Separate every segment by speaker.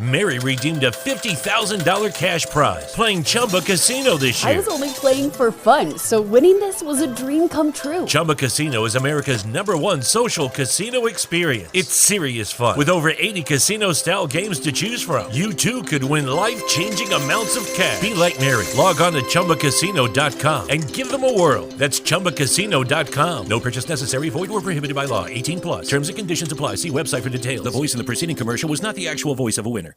Speaker 1: Mary redeemed a $50,000 cash prize playing Chumba Casino this year.
Speaker 2: I was only playing for fun, so winning this was a dream come true.
Speaker 1: Chumba Casino is America's #1 social casino experience. It's serious fun. With over 80 casino-style games to choose from, you too could win life-changing amounts of cash. Be like Mary. Log on to ChumbaCasino.com and give them a whirl. That's ChumbaCasino.com. No purchase necessary. Void where prohibited by law. 18+. Terms and conditions apply. See website for details. The voice in the preceding commercial was not the actual voice of a winner.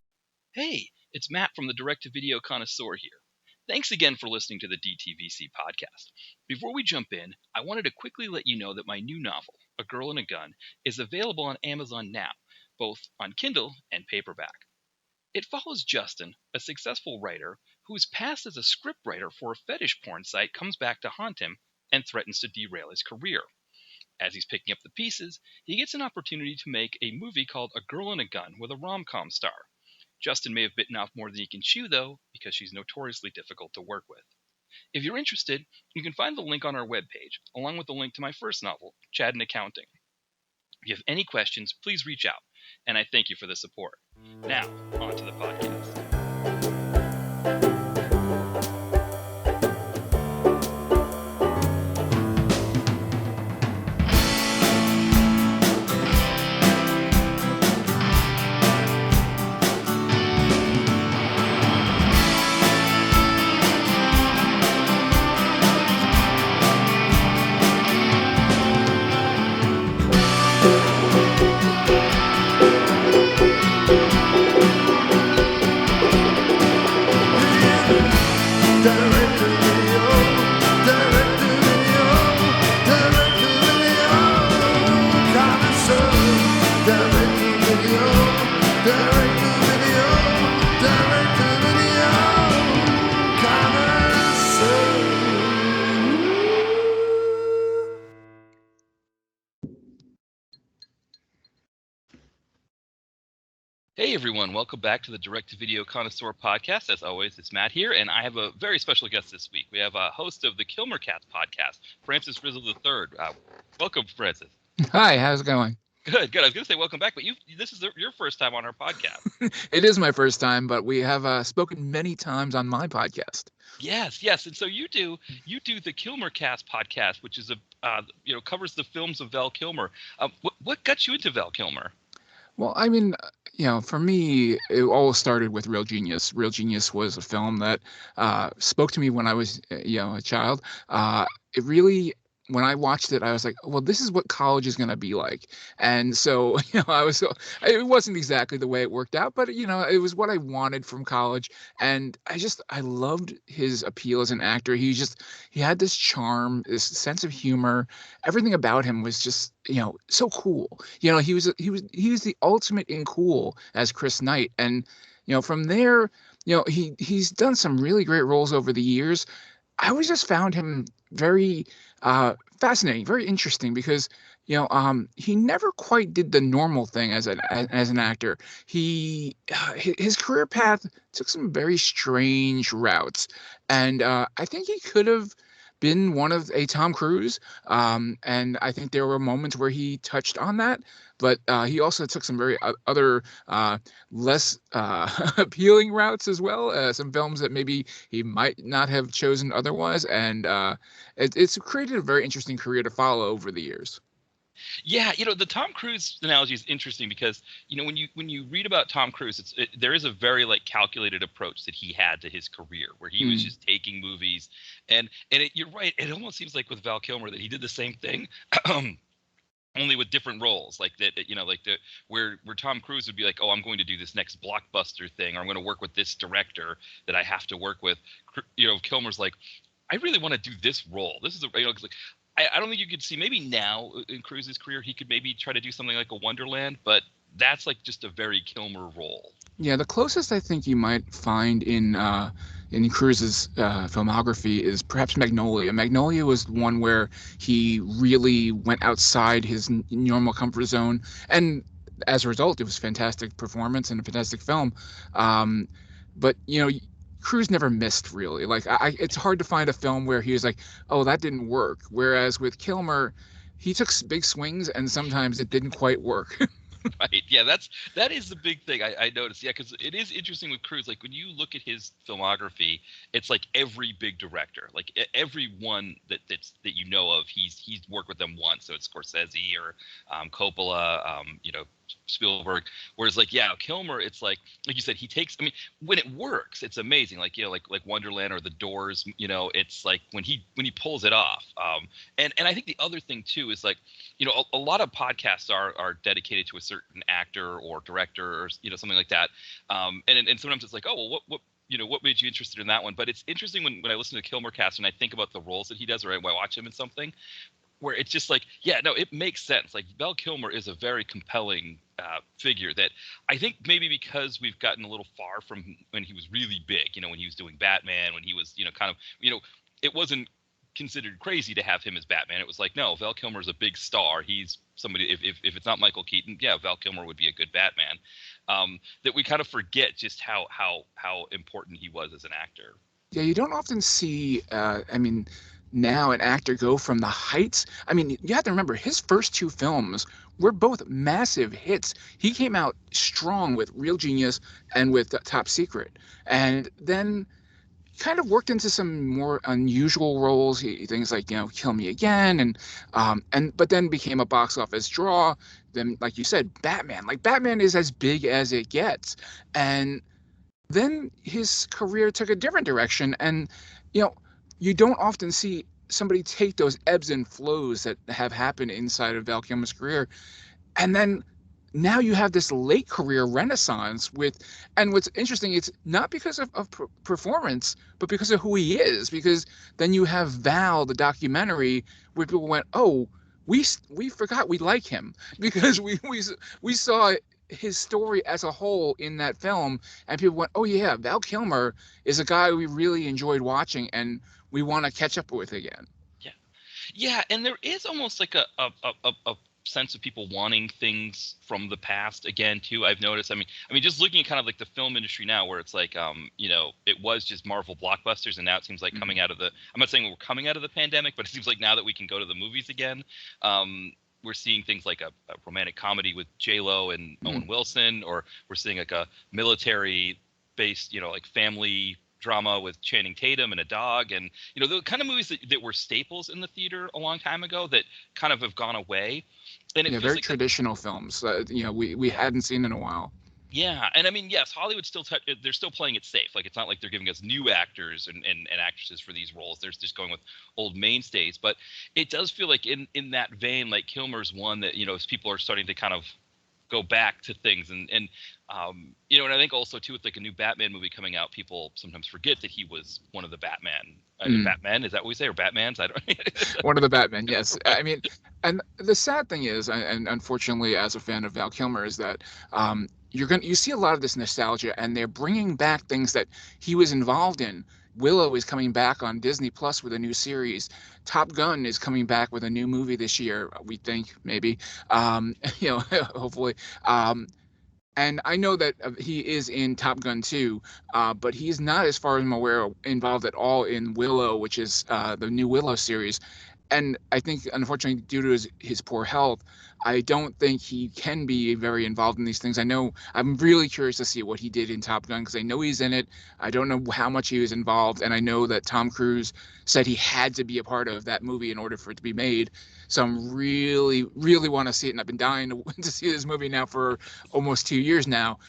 Speaker 3: Hey, it's Matt from the Direct-to-Video Connoisseur here. Thanks again for listening to the DTVC podcast. Before we jump in, I wanted to quickly let you know that my new novel, A Girl and a Gun, is available on Amazon now, both on Kindle and paperback. It follows Justin, a successful writer whose past as a scriptwriter for a fetish porn site comes back to haunt him and threatens to derail his career. As he's picking up the pieces, he gets an opportunity to make a movie called A Girl and a Gun with a rom-com star. Justin may have bitten off more than he can chew, though, because she's notoriously difficult to work with. If you're interested, you can find the link on our webpage, along with the link to my first novel, Chad in Accounting. If you have any questions, please reach out, and I thank you for the support. Now, on to the podcast. Hey everyone, welcome back to the Direct-to-Video Connoisseur podcast. As always, it's Matt here, and I have a very special guest this week. We have a host of the KilmerKast podcast, Francis Rizzo III. Welcome, Francis.
Speaker 4: Hi, how's it going?
Speaker 3: Good. I was going to say welcome back, but this is your first time on our podcast.
Speaker 4: It is my first time, but we have spoken many times on my podcast.
Speaker 3: Yes, and so you do the KilmerKast podcast, which is covers the films of Val Kilmer. What got you into Val Kilmer?
Speaker 4: Well, I mean, for me, it all started with Real Genius. Real Genius was a film that spoke to me when I was, a child. It really, when I watched it, I was like, well, this is what college is going to be like. And so, it wasn't exactly the way it worked out, but, it was what I wanted from college. And I loved his appeal as an actor. He had this charm, this sense of humor. Everything about him was just, so cool. He was the ultimate in cool as Chris Knight. And, from there, he's done some really great roles over the years. I always just found him very fascinating, very interesting because, he never quite did the normal thing as an actor. His career path took some very strange routes, and I think he could have been one of a Tom Cruise, and I think there were moments where he touched on that, but he also took some very other less appealing routes as well, some films that maybe he might not have chosen otherwise, and it's created a very interesting career to follow over the years.
Speaker 3: Yeah, the Tom Cruise analogy is interesting because when you read about Tom Cruise, there is a very calculated approach that he had to his career, where he was just taking movies, and you're right. It almost seems like with Val Kilmer that he did the same thing, only with different roles. Where Tom Cruise would be like, oh, I'm going to do this next blockbuster thing, or I'm going to work with this director that I have to work with. Kilmer's like, I really want to do this role. This is I don't think you could see, maybe now in Cruise's career, he could maybe try to do something like a Wonderland, but that's just a very Kilmer role.
Speaker 4: Yeah, the closest I think you might find in Cruise's filmography is perhaps Magnolia. Magnolia was one where he really went outside his normal comfort zone, and as a result, it was a fantastic performance and a fantastic film. But Cruise never missed, really. It's hard to find a film where he was like, oh, that didn't work. Whereas with Kilmer, he took big swings and sometimes it didn't quite work.
Speaker 3: Right. Yeah, that is the big thing I noticed. Yeah, because it is interesting with Cruise. Like when you look at his filmography, it's like every big director, like every one that you know of, he's worked with them once. So it's Scorsese or Coppola, Spielberg. Whereas like Kilmer, it's like you said, he takes. I mean, when it works, it's amazing. Like like Wonderland or The Doors. It's like when he pulls it off. And I think the other thing too is like a lot of podcasts are dedicated to a certain actor or director or something like that. And sometimes it's like, oh well, what made you interested in that one? But it's interesting when I listen to KilmerKast and I think about the roles that he does, or I watch him in something, where it's just like, yeah, no, it makes sense. Like Val Kilmer is a very compelling figure that I think maybe because we've gotten a little far from when he was really big, when he was doing Batman, when he was, it wasn't considered crazy to have him as Batman. It was like, no, Val Kilmer is a big star. He's somebody, if it's not Michael Keaton, yeah, Val Kilmer would be a good Batman. That we kind of forget just how important he was as an actor.
Speaker 4: Yeah, you don't often see, now an actor go from the heights. I mean, you have to remember his first two films were both massive hits. He came out strong with Real Genius and with Top Secret. And then kind of worked into some more unusual roles, things like Kill Me Again, but then became a box office draw. Then, like you said, Batman. Like Batman is as big as it gets, and then his career took a different direction. And you know, you don't often see somebody take those ebbs and flows that have happened inside of Val Kilmer's career, and then now you have this late career renaissance and what's interesting, it's not because of performance, but because of who he is. Because then you have Val, the documentary, where people went, oh, we forgot we like him because we saw his story as a whole in that film, and people went, oh yeah, Val Kilmer is a guy we really enjoyed watching and we want to catch up with again.
Speaker 3: Yeah, and there is almost like a sense of people wanting things from the past again too. I've noticed. I mean, just looking at kind of like the film industry now, where it's like, it was just Marvel blockbusters, and now it seems like coming out of the. I'm not saying we're coming out of the pandemic, but it seems like now that we can go to the movies again, we're seeing things like a romantic comedy with J-Lo and Owen Wilson, or we're seeing like a military-based, like family drama with Channing Tatum and a dog, and the kind of movies that were staples in the theater a long time ago that kind of have gone away. And it feels
Speaker 4: very
Speaker 3: like
Speaker 4: traditional films we hadn't seen in a while.
Speaker 3: Yeah, and I mean, yes, Hollywood they're still playing it safe. Like it's not like they're giving us new actors and actresses for these roles. They're just going with old mainstays. But it does feel like in that vein, like Kilmer's one that as people are starting to kind of go back to things and and I think also too with like a new Batman movie coming out, people sometimes forget that he was one of the Batman. Batman, is that what we say, or Batmans? I don't.
Speaker 4: One of the Batman, yes. I mean, and the sad thing is, and unfortunately, as a fan of Val Kilmer, is that you see a lot of this nostalgia, and they're bringing back things that he was involved in. Willow is coming back on Disney Plus with a new series. Top Gun is coming back with a new movie this year, we think, maybe. Hopefully. And I know that he is in Top Gun 2, but he's not, as far as I'm aware, involved at all in Willow, which is the new Willow series. And I think, unfortunately, due to his poor health, I don't think he can be very involved in these things. I'm really curious to see what he did in Top Gun, because I know he's in it. I don't know how much he was involved. And I know that Tom Cruise said he had to be a part of that movie in order for it to be made. So I'm really, really want to see it. And I've been dying to see this movie now for almost 2 years now.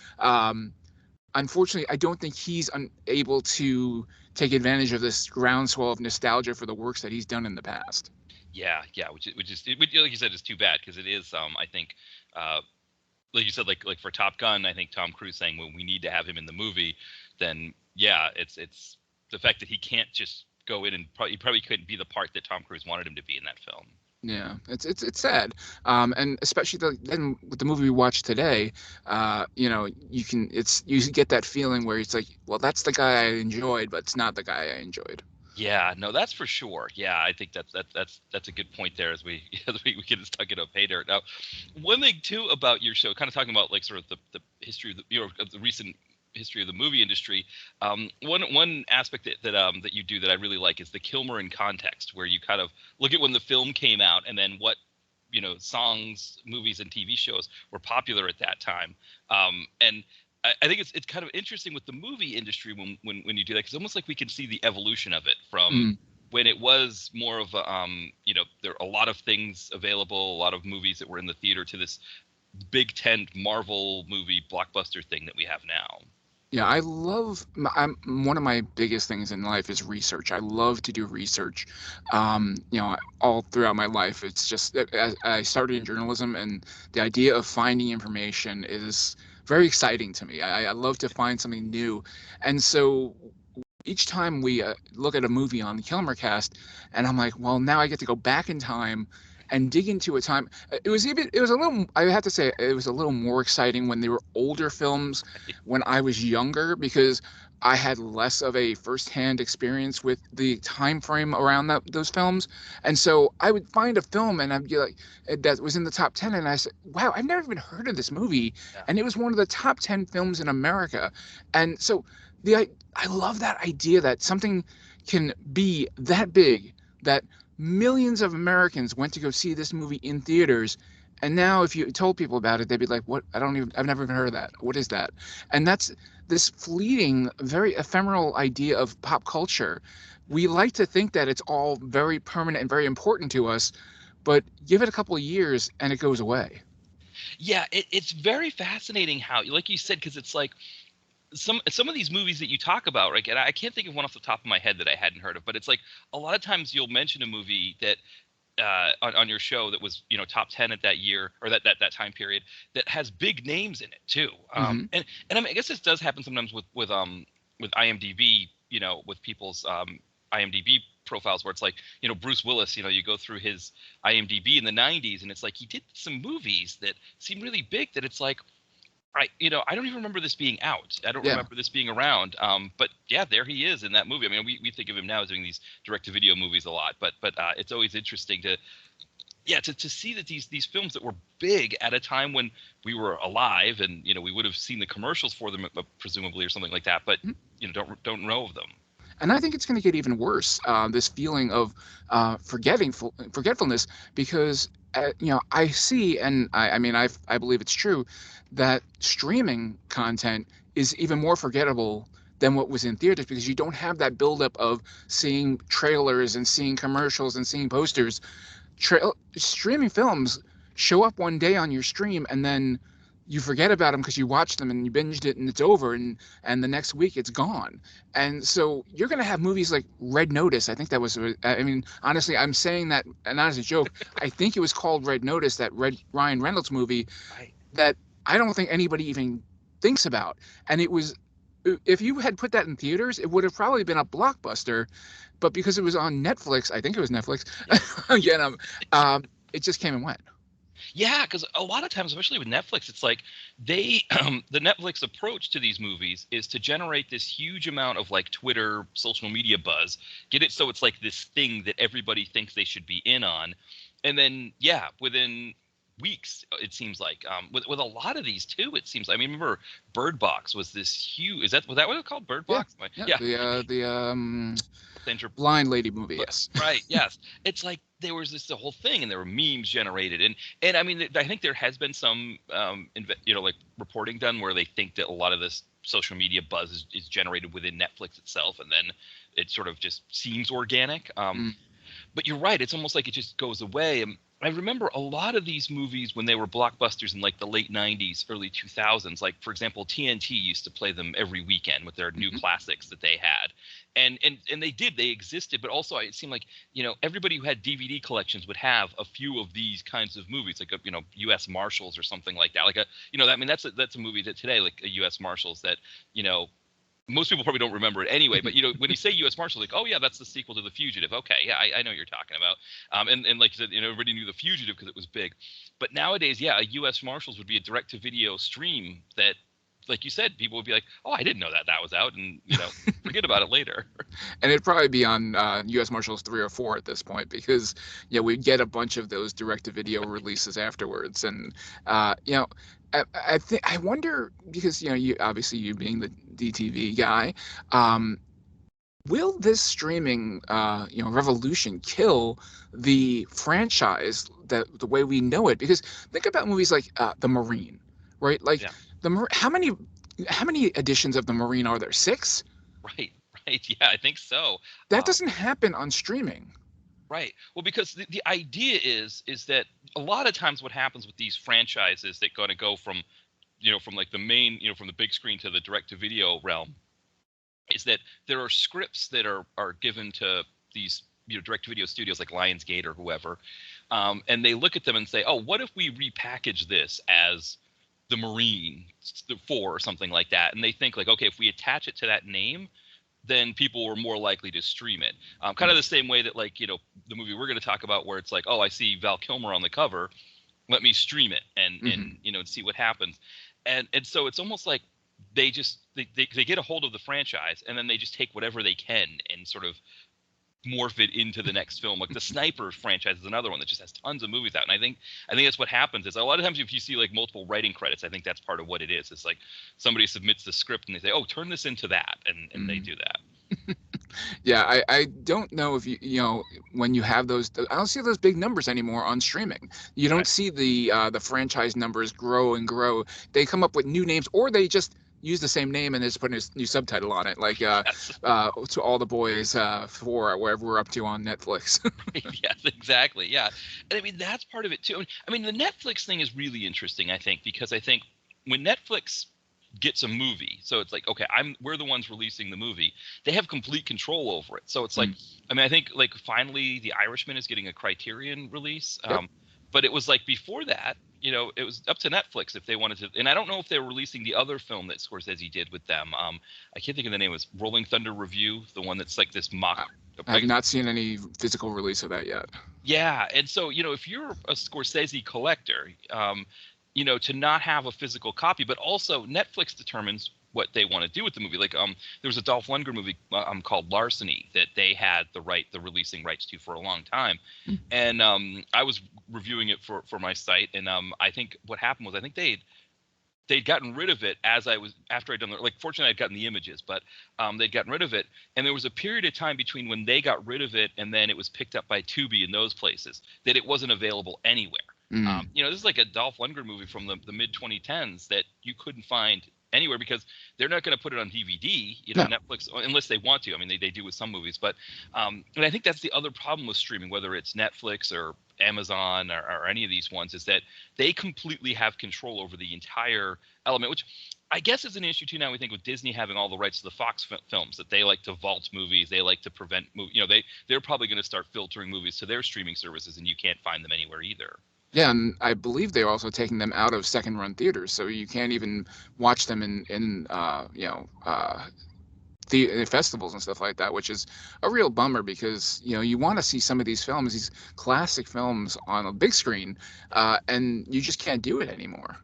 Speaker 4: Unfortunately, I don't think he's able to take advantage of this groundswell of nostalgia for the works that he's done in the past.
Speaker 3: Yeah, which like you said, is too bad, because it is. I think, like you said, like for Top Gun, I think Tom Cruise saying, well, we need to have him in the movie. Then yeah, it's the fact that he can't just go in and he probably couldn't be the part that Tom Cruise wanted him to be in that film.
Speaker 4: Yeah, it's sad, and especially then with the movie we watched today, you get that feeling where it's like, well, that's the guy I enjoyed, but it's not the guy I enjoyed.
Speaker 3: Yeah, no, that's for sure. Yeah, I think that's a good point there as we get stuck into Paydirt. Now, one thing too about your show, kind of talking about like sort of the history of the recent history of the movie industry. One aspect that you do that I really like is the Kilmer in context, where you kind of look at when the film came out and then what songs, movies, and TV shows were popular at that time. And I think it's kind of interesting with the movie industry when you do that, because almost like we can see the evolution of it from when it was more of a, there are a lot of things available, a lot of movies that were in the theater, to this big tent Marvel movie blockbuster thing that we have now.
Speaker 4: Yeah, one of my biggest things in life is research. I love to do research. All throughout my life, it's just I started in journalism, and the idea of finding information is very exciting to me. I love to find something new, and so each time we look at a movie on the KilmerKast, and I'm like, well, now I get to go back in time and dig into a time. It was a little, I have to say, it was a little more exciting when they were older films, when I was younger, because I had less of a firsthand experience with the time frame around those films. And so I would find a film and I'd be like, that was in the top 10. And I said, wow, I've never even heard of this movie.
Speaker 3: Yeah.
Speaker 4: And it was one of the top 10 films in America. And so I love that idea that something can be that big, that millions of Americans went to go see this movie in theaters, and now if you told people about it, they'd be like, what? I've never even heard of that. What is that? And that's this fleeting, very ephemeral idea of pop culture. We like to think that it's all very permanent and very important to us, but give it a couple of years and it goes away.
Speaker 3: Yeah, it's very fascinating how, like you said, because it's like some of these movies that you talk about, right? And I can't think of one off the top of my head that I hadn't heard of, but it's like a lot of times you'll mention a movie that on your show that was top 10 at that year, or that time period, that has big names in it too. And I mean, I guess this does happen sometimes with IMDb, with people's IMDb profiles, where it's like, Bruce Willis, you go through his IMDb in the 90s, and it's like he did some movies that seem really big, that it's like, I don't even remember this being out. I don't remember this being around. But yeah, there he is in that movie. I mean, we think of him now as doing these direct-to-video movies a lot, but it's always interesting to see that these films that were big at a time when we were alive, and we would have seen the commercials for them presumably, or something like that, but don't know of them.
Speaker 4: And I think it's going to get even worse. This feeling of forgetfulness, because I see, and I believe it's true, that streaming content is even more forgettable than what was in theaters, because you don't have that buildup of seeing trailers and seeing commercials and seeing posters. Streaming films show up one day on your stream, and then you forget about them because you watched them and you binged it and it's over, and the next week it's gone. And so you're going to have movies like Red Notice. I think that was, honestly, I'm saying that not as a joke. I think it was called Red Notice, that Ryan Reynolds movie that I don't think anybody even thinks about. And it was, if you had put that in theaters, it would have probably been a blockbuster, but because it was on Netflix, I think it was Netflix, again, it just came and went.
Speaker 3: Yeah, because a lot of times, especially with Netflix, it's like the Netflix approach to these movies is to generate this huge amount of like Twitter, social media buzz, get it so it's like this thing that everybody thinks they should be in on, and then within weeks, it seems like with a lot of these too, it seems. I mean, remember Bird Box was this huge. Was that what it's called? Bird Box?
Speaker 4: Yeah. The blind lady movie. Yes.
Speaker 3: Right. Yes. It's like there was the whole thing, and there were memes generated, and I mean, I think there has been some like reporting done where they think that a lot of this social media buzz is generated within Netflix itself, and then it sort of just seems organic. But you're right. It's almost like it just goes away. I remember a lot of these movies when they were blockbusters in like the late 90s, early 2000s. Like, for example, TNT used to play them every weekend with their new classics that they had. And they existed, but also it seemed like, everybody who had DVD collections would have a few of these kinds of movies, like U.S. Marshals or something like that. Like that's a movie that today, like a U.S. Marshals, that, most people probably don't remember it anyway, but when you say U.S. Marshals, like, oh yeah, that's the sequel to The Fugitive. Okay, yeah, I know what you're talking about. And like you said, everybody knew The Fugitive because it was big. But nowadays, yeah, a U.S. Marshals would be a direct-to-video stream that, like you said, people would be like, oh, I didn't know that was out, and forget about it later.
Speaker 4: And it'd probably be on U.S. Marshals 3 or 4 at this point, because we'd get a bunch of those direct-to-video releases afterwards, and I wonder, because you obviously, you being the DTV guy, will this streaming revolution kill the franchise the way we know it. Because think about movies like The Marine, right? Like
Speaker 3: Yeah.
Speaker 4: how many editions of The Marine are there? 6?
Speaker 3: Right. Right. Yeah, I think so.
Speaker 4: That doesn't happen on streaming.
Speaker 3: Right. Well, because the idea is that a lot of times what happens with these franchises that going to go from, from like the main, from the big screen to the direct to video realm, is that there are scripts that are given to these direct to video studios like Lionsgate or whoever, and they look at them and say, oh, what if we repackage this as the Marine 4 or something like that? And they think like, okay, if we attach it to that name, then people were more likely to stream it. Kind of the same way that, like, the movie we're going to talk about, where it's like, oh, I see Val Kilmer on the cover, let me stream it and see what happens. And so it's almost like they just they get a hold of the franchise, and then they just take whatever they can and sort of morph it into the next film. Like the Sniper franchise is another one that just has tons of movies out, and I think that's what happens. Is a lot of times if you see like multiple writing credits, I think that's part of what it is. It's like somebody submits the script and they say, oh, turn this into that, and they do that.
Speaker 4: Yeah, I don't know if when you have those, I don't see those big numbers anymore on streaming. You don't see the franchise numbers grow and grow. They come up with new names, or they just use the same name and just put a new subtitle on it, like To All the Boys 4, wherever we're up to on Netflix.
Speaker 3: Yes, exactly. Yeah, and I mean that's part of it too. I mean the Netflix thing is really interesting, I think, because I think when Netflix gets a movie, so it's like, okay, we're the ones releasing the movie, they have complete control over it. So it's like, I mean, I think like finally The Irishman is getting a Criterion release. But it was like before that, it was up to Netflix if they wanted to. And I don't know if they were releasing the other film that Scorsese did with them. I can't think of the name. It was Rolling Thunder Review, the one that's like this mock.
Speaker 4: I have not seen any physical release of that yet.
Speaker 3: Yeah, and so if you're a Scorsese collector, to not have a physical copy, but also Netflix determines what they want to do with the movie. Like there was a Dolph Lundgren movie called Larceny that they had the releasing rights to for a long time, and I was reviewing it for my site, and I think what happened was I think they'd gotten rid of it after I'd done fortunately I'd gotten the images, but they'd gotten rid of it, and there was a period of time between when they got rid of it and then it was picked up by Tubi in those places that it wasn't available anywhere. This is like a Dolph Lundgren movie from the mid 2010s that you couldn't find anywhere because they're not going to put it on DVD,
Speaker 4: No.
Speaker 3: Netflix, unless they want to. I mean, they do with some movies, but and I think that's the other problem with streaming, whether it's Netflix or Amazon or any of these ones, is that they completely have control over the entire element, which I guess is an issue too now. We think with Disney having all the rights to the Fox films, that they like to vault movies, they like to prevent they're probably going to start filtering movies to their streaming services, and you can't find them anywhere either.
Speaker 4: Yeah, and I believe they're also taking them out of second-run theaters, so you can't even watch them in festivals and stuff like that, which is a real bummer because you want to see some of these films, these classic films, on a big screen, and you just can't do it anymore.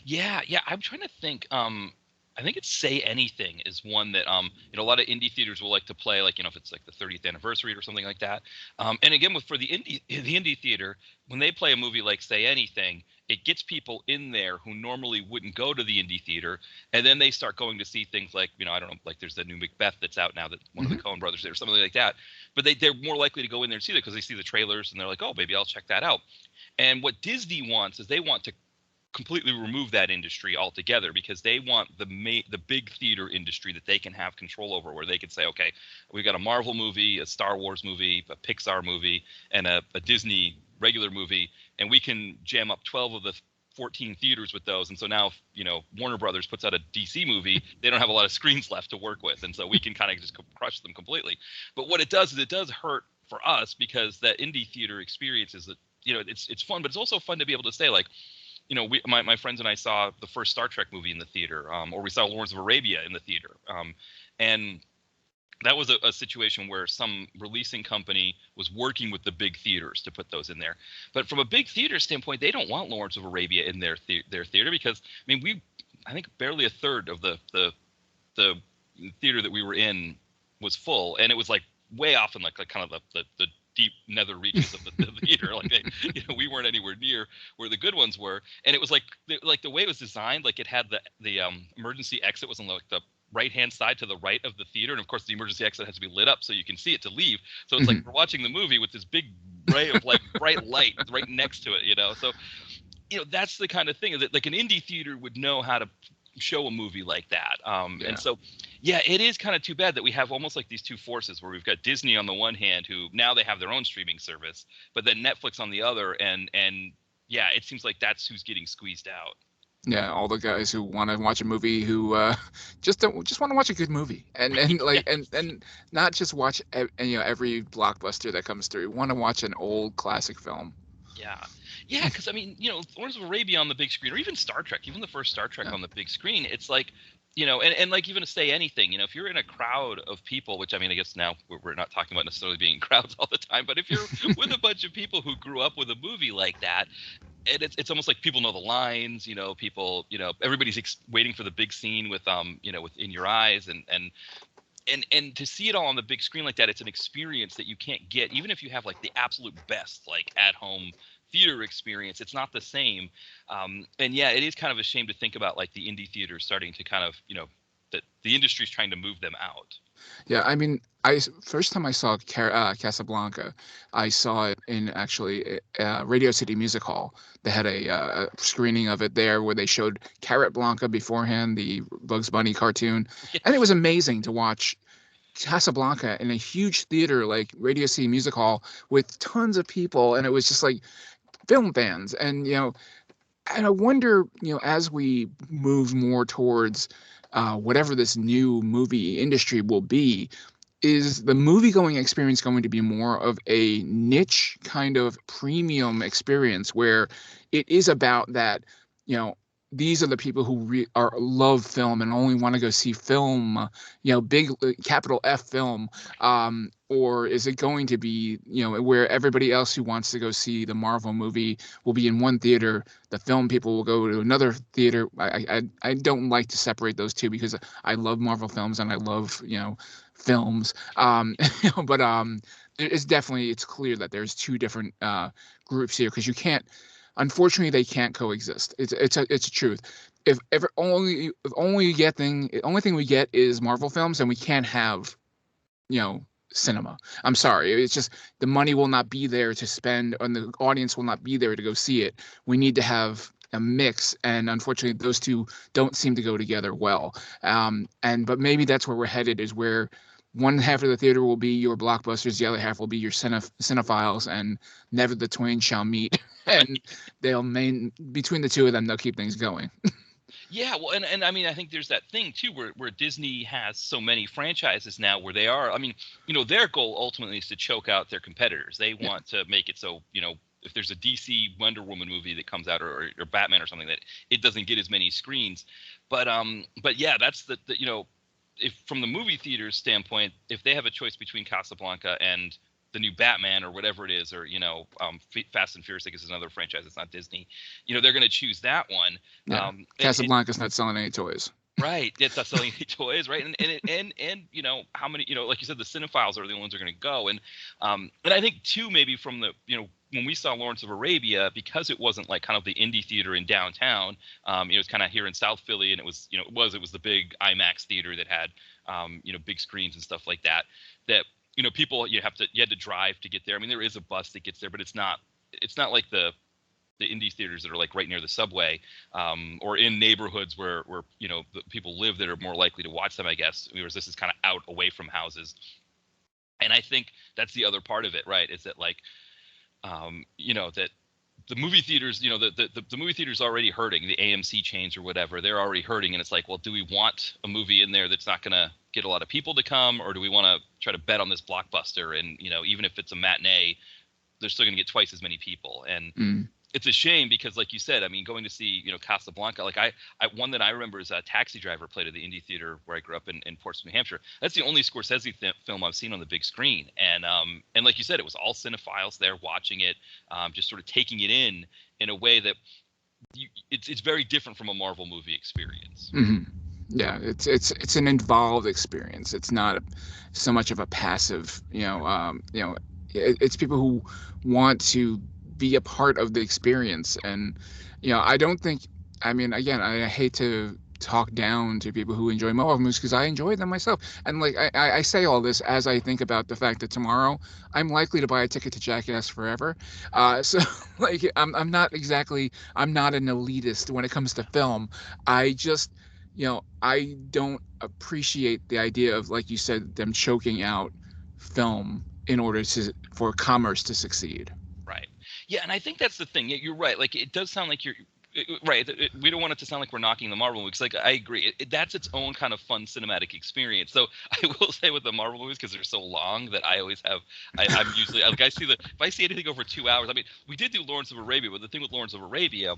Speaker 3: Yeah, I'm trying to think. I think it's Say Anything is one that a lot of indie theaters will like to play, like if it's like the 30th anniversary or something like that. And again, for the indie theater, when they play a movie like Say Anything, it gets people in there who normally wouldn't go to the indie theater, and then they start going to see things like I don't know, like there's the new Macbeth that's out now that one of the Coen brothers did or something like that. But they're more likely to go in there and see that because they see the trailers and they're like, oh, maybe I'll check that out. And what Disney wants is they want to completely remove that industry altogether because they want the big theater industry that they can have control over, where they can say, okay, we've got a Marvel movie, a Star Wars movie, a Pixar movie, and a Disney regular movie, and we can jam up 12 of the 14 theaters with those. And so now Warner Brothers puts out a DC movie, they don't have a lot of screens left to work with, and so we can kind of just crush them completely. But what it does is it does hurt for us because that indie theater experience is that it's fun, but it's also fun to be able to say, like, my friends and I saw the first Star Trek movie in the theater, or we saw Lawrence of Arabia in the theater. And that was a situation where some releasing company was working with the big theaters to put those in there. But from a big theater standpoint, they don't want Lawrence of Arabia in their theater because, I think barely a third of the theater that we were in was full. And it was like way off in like kind of the deep nether reaches of the theater. Like we weren't anywhere near where the good ones were, and it was like the way it was designed, like it had the emergency exit was on like the right hand side to the right of the theater, and of course the emergency exit has to be lit up so you can see it to leave. So it's like we're watching the movie with this big right? Of like bright light right next to it, So, that's the kind of thing that like an indie theater would know how to show a movie like that. And so, yeah, it is kind of too bad that we have almost like these two forces where we've got Disney on the one hand, who now they have their own streaming service, but then Netflix on the other, and yeah, it seems like that's who's getting squeezed out.
Speaker 4: Yeah, all the guys who want to watch a movie who just want to watch a good movie and like and not just watch every blockbuster that comes through. Want to watch an old classic film.
Speaker 3: Yeah, because I mean, Lawrence of Arabia on the big screen, or even Star Trek, even the first Star Trek on the big screen, it's like, and like even to say anything, if you're in a crowd of people, which I mean, I guess now we're not talking about necessarily being in crowds all the time, but if you're with a bunch of people who grew up with a movie like that, and it's almost like people know the lines, people, everybody's waiting for the big scene with with In Your Eyes, and to see it all on the big screen like that, it's an experience that you can't get, even if you have like the absolute best like at home theater experience. It's not the same. And yeah, it is kind of a shame to think about like the indie theaters starting to kind of, that the industry's trying to move them out.
Speaker 4: Yeah, I mean, first time I saw Casablanca, I saw it in actually Radio City Music Hall. They had a screening of it there where they showed Carrot Blanca beforehand, the Bugs Bunny cartoon, and it was amazing to watch Casablanca in a huge theater like Radio City Music Hall with tons of people, and it was just like film fans, and and I wonder, as we move more towards whatever this new movie industry will be, is the movie-going experience going to be more of a niche kind of premium experience where it is about that, these are the people who love film and only want to go see film, big capital F film, or is it going to be, where everybody else who wants to go see the Marvel movie will be in one theater, the film people will go to another theater. I don't like to separate those two because I love Marvel films and I love, films. But it's clear that there's two different groups here because you can't. Unfortunately, they can't coexist. It's a truth. If only thing we get is Marvel films, and we can't have, cinema. I'm sorry. It's just the money will not be there to spend, and the audience will not be there to go see it. We need to have a mix, and unfortunately, those two don't seem to go together well. But maybe that's where we're headed, is where one half of the theater will be your blockbusters, the other half will be your cinephiles, and never the twain shall meet. And between the two of them, they'll keep things going.
Speaker 3: Yeah, well, and I mean, I think there's that thing too where Disney has so many franchises now where they are. I mean, their goal ultimately is to choke out their competitors. They want to make it so, if there's a DC Wonder Woman movie that comes out or Batman or something, that it doesn't get as many screens. But yeah, that's the if from the movie theater's standpoint, if they have a choice between Casablanca and the new Batman or whatever it is, or Fast and Furious, I guess, is another franchise. It's not Disney. They're going to choose that one.
Speaker 4: Yeah. Casablanca's not selling any toys.
Speaker 3: Right. It's not selling any toys, right? And how many, like you said, the cinephiles are the ones who are going to go. And I think too, maybe from the, when we saw Lawrence of Arabia, because it wasn't like kind of the indie theater in downtown, it was kind of here in South Philly, and it was, it was the big IMAX theater that had, big screens and stuff like that. People, you had to drive to get there. I mean, there is a bus that gets there, but it's not like the indie theaters that are like right near the subway, or in neighborhoods where the people live that are more likely to watch them, I guess. Whereas this is kind of out away from houses. And I think that's the other part of it, right? Is that like, that the movie theaters, the movie theaters already hurting, the AMC chains or whatever, they're already hurting. And it's like, well, do we want a movie in there that's not going to get a lot of people to come, or do we want to try to bet on this blockbuster? And, even if it's a matinee, they're still going to get twice as many people. And it's a shame because, like you said, I mean, going to see, Casablanca, like one that I remember is a Taxi Driver played at the indie theater where I grew up in Portsmouth, New Hampshire. That's the only Scorsese film I've seen on the big screen. And like you said, it was all cinephiles there watching it, just sort of taking it in a way that it's very different from a Marvel movie experience.
Speaker 4: Mm-hmm. Yeah, it's an involved experience. It's not so much of a passive, it's people who want to be a part of the experience. And I don't think, I mean, again, I hate to talk down to people who enjoy Marvel movies because I enjoy them myself. And like I say all this as I think about the fact that tomorrow I'm likely to buy a ticket to Jackass Forever. So like I'm not exactly, I'm not an elitist when it comes to film. I just, I don't appreciate the idea of, like you said, them choking out film in order for commerce to succeed.
Speaker 3: Right. Yeah, and I think that's the thing. Yeah, you're right. Like, it does sound like you're right. We don't want it to sound like we're knocking the Marvel movies. Like, I agree. That's its own kind of fun cinematic experience. So I will say with the Marvel movies, because they're so long, that I always have. I'm usually like, if I see anything over 2 hours. I mean, we did do Lawrence of Arabia, but the thing with Lawrence of Arabia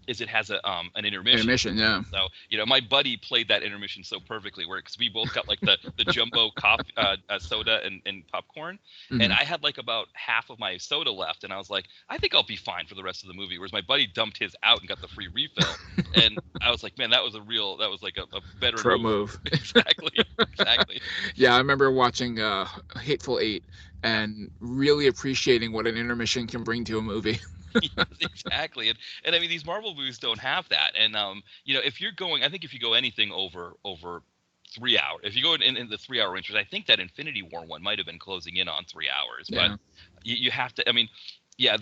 Speaker 3: is it has an intermission.
Speaker 4: Intermission, yeah.
Speaker 3: So my buddy played that intermission so perfectly, because we both got like the jumbo coffee, soda and popcorn, and I had like about half of my soda left, and I was like, I think I'll be fine for the rest of the movie. Whereas my buddy dumped his out and got the free refill, and I was like, man, that was like a better
Speaker 4: pro move.
Speaker 3: Exactly.
Speaker 4: Yeah, I remember watching Hateful Eight and really appreciating what an intermission can bring to a movie.
Speaker 3: Yes, exactly. And I mean, these Marvel movies don't have that. And if you're going, I think if you go anything over 3 hours, if you go in the 3 hour range, I think that Infinity War one might have been closing in on 3 hours.
Speaker 4: Yeah.
Speaker 3: But you have to. I mean, yeah.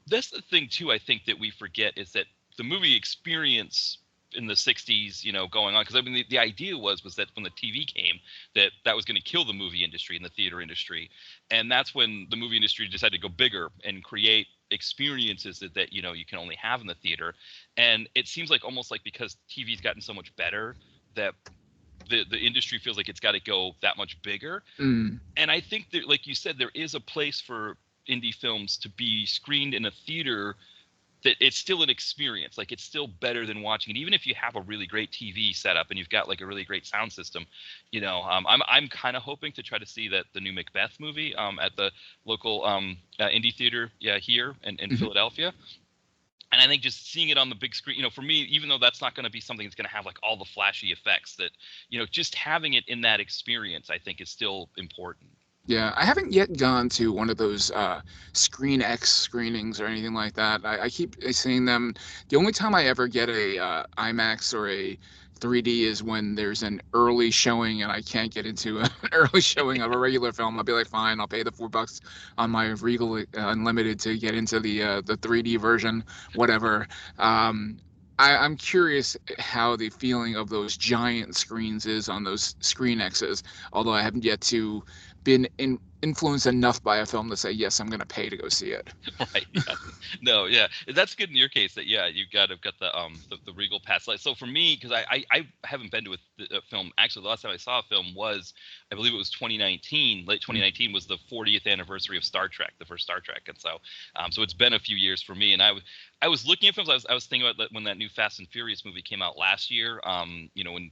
Speaker 3: That's the thing too. I think that we forget is that the movie experience in the 60s, going on, because I mean the idea was that when the TV came, that was going to kill the movie industry and the theater industry, and that's when the movie industry decided to go bigger and create experiences that you can only have in the theater. And it seems like almost like because TV's gotten so much better that the industry feels like it's got to go that much bigger. And I think that, like you said, there is a place for indie films to be screened in a theater, that it's still an experience. Like, it's still better than watching it, even if you have a really great TV setup and you've got like a really great sound system. I'm kind of hoping to try to see the new Macbeth movie at the local indie theater here in Philadelphia. And I think just seeing it on the big screen, for me, even though that's not going to be something that's going to have like all the flashy effects, that just having it in that experience, I think, is still important.
Speaker 4: Yeah, I haven't yet gone to one of those Screen X screenings or anything like that. I keep seeing them. The only time I ever get a IMAX or a 3D is when there's an early showing and I can't get into an early showing of a regular film. I'll be like, fine, I'll pay the $4 on my Regal Unlimited to get into the 3D version, whatever. I'm curious how the feeling of those giant screens is on those Screen X's, although I haven't yet to been influenced enough by a film to say, yes, I'm going to pay to go see it.
Speaker 3: Right. Yeah. No. Yeah. That's good in your case that, yeah, you've got the Regal Pass. Like, so for me, because I haven't been to a film. Actually, the last time I saw a film was, I believe it was 2019. Late 2019 was the 40th anniversary of Star Trek, the first Star Trek. And so, so it's been a few years for me. And I was looking at films. I was thinking about when that new Fast and Furious movie came out last year. When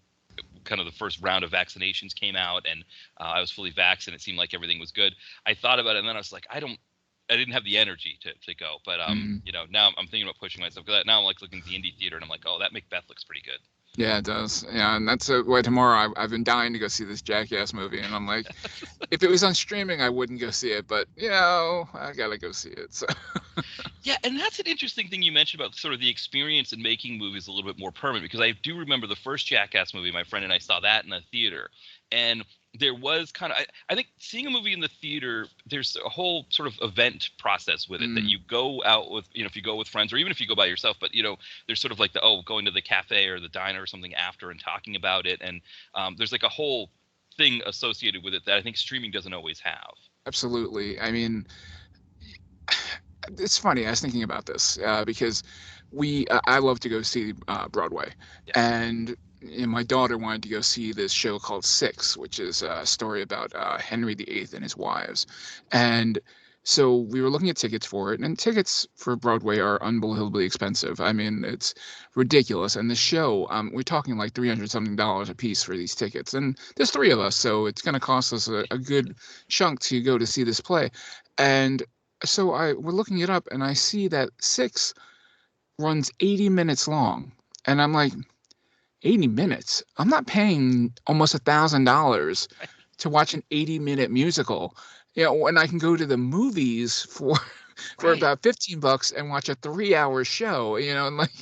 Speaker 3: kind of the first round of vaccinations came out, and I was fully vaxxed, and it seemed like everything was good. I thought about it, and then I was like, I didn't have the energy to go. But now I'm thinking about pushing myself. Now I'm like looking at the indie theater, and I'm like, oh, that Macbeth looks pretty good.
Speaker 4: Yeah, it does. Yeah, and that's why tomorrow I've been dying to go see this Jackass movie, and I'm like, if it was on streaming, I wouldn't go see it, but I gotta go see it. So.
Speaker 3: Yeah, and that's an interesting thing you mentioned about sort of the experience in making movies a little bit more permanent, because I do remember the first Jackass movie. My friend and I saw that in a theater, and there was kind of, I think seeing a movie in the theater, there's a whole sort of event process with it that you go out with, if you go with friends or even if you go by yourself, but there's sort of like going to the cafe or the diner or something after and talking about it. And there's like a whole thing associated with it that I think streaming doesn't always have.
Speaker 4: Absolutely. I mean, it's funny. I was thinking about this because I love to go see Broadway, and my daughter wanted to go see this show called Six, which is a story about Henry VIII and his wives. And so we were looking at tickets for it, and tickets for Broadway are unbelievably expensive. I mean, it's ridiculous. And the show, we're talking like $300-something a piece for these tickets. And there's 3 of us, so it's going to cost us a good chunk to go to see this play. And so we're looking it up, and I see that Six runs 80 minutes long. And I'm like, 80 minutes? I'm not paying almost $1,000 to watch an 80-minute musical. When I can go to the movies for about $15 and watch a 3-hour show, and like,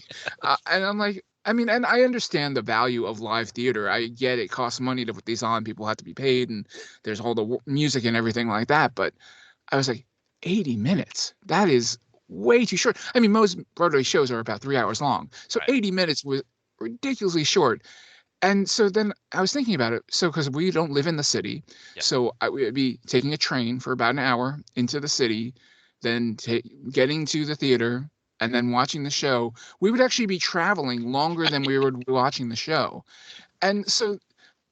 Speaker 4: and I'm like, I mean, and I understand the value of live theater. I get it costs money to put these on. People have to be paid, and there's all the music and everything like that. But I was like, 80 minutes. That is way too short. I mean, most Broadway shows are about 3 hours long. So
Speaker 3: Right.
Speaker 4: 80 minutes was ridiculously short. And so then I was thinking about it. So because we don't live in the city,
Speaker 3: Yep.
Speaker 4: so I would be taking a train for about an hour into the city, then getting to the theater, and then watching the show. We would actually be traveling longer than we would be watching the show. And so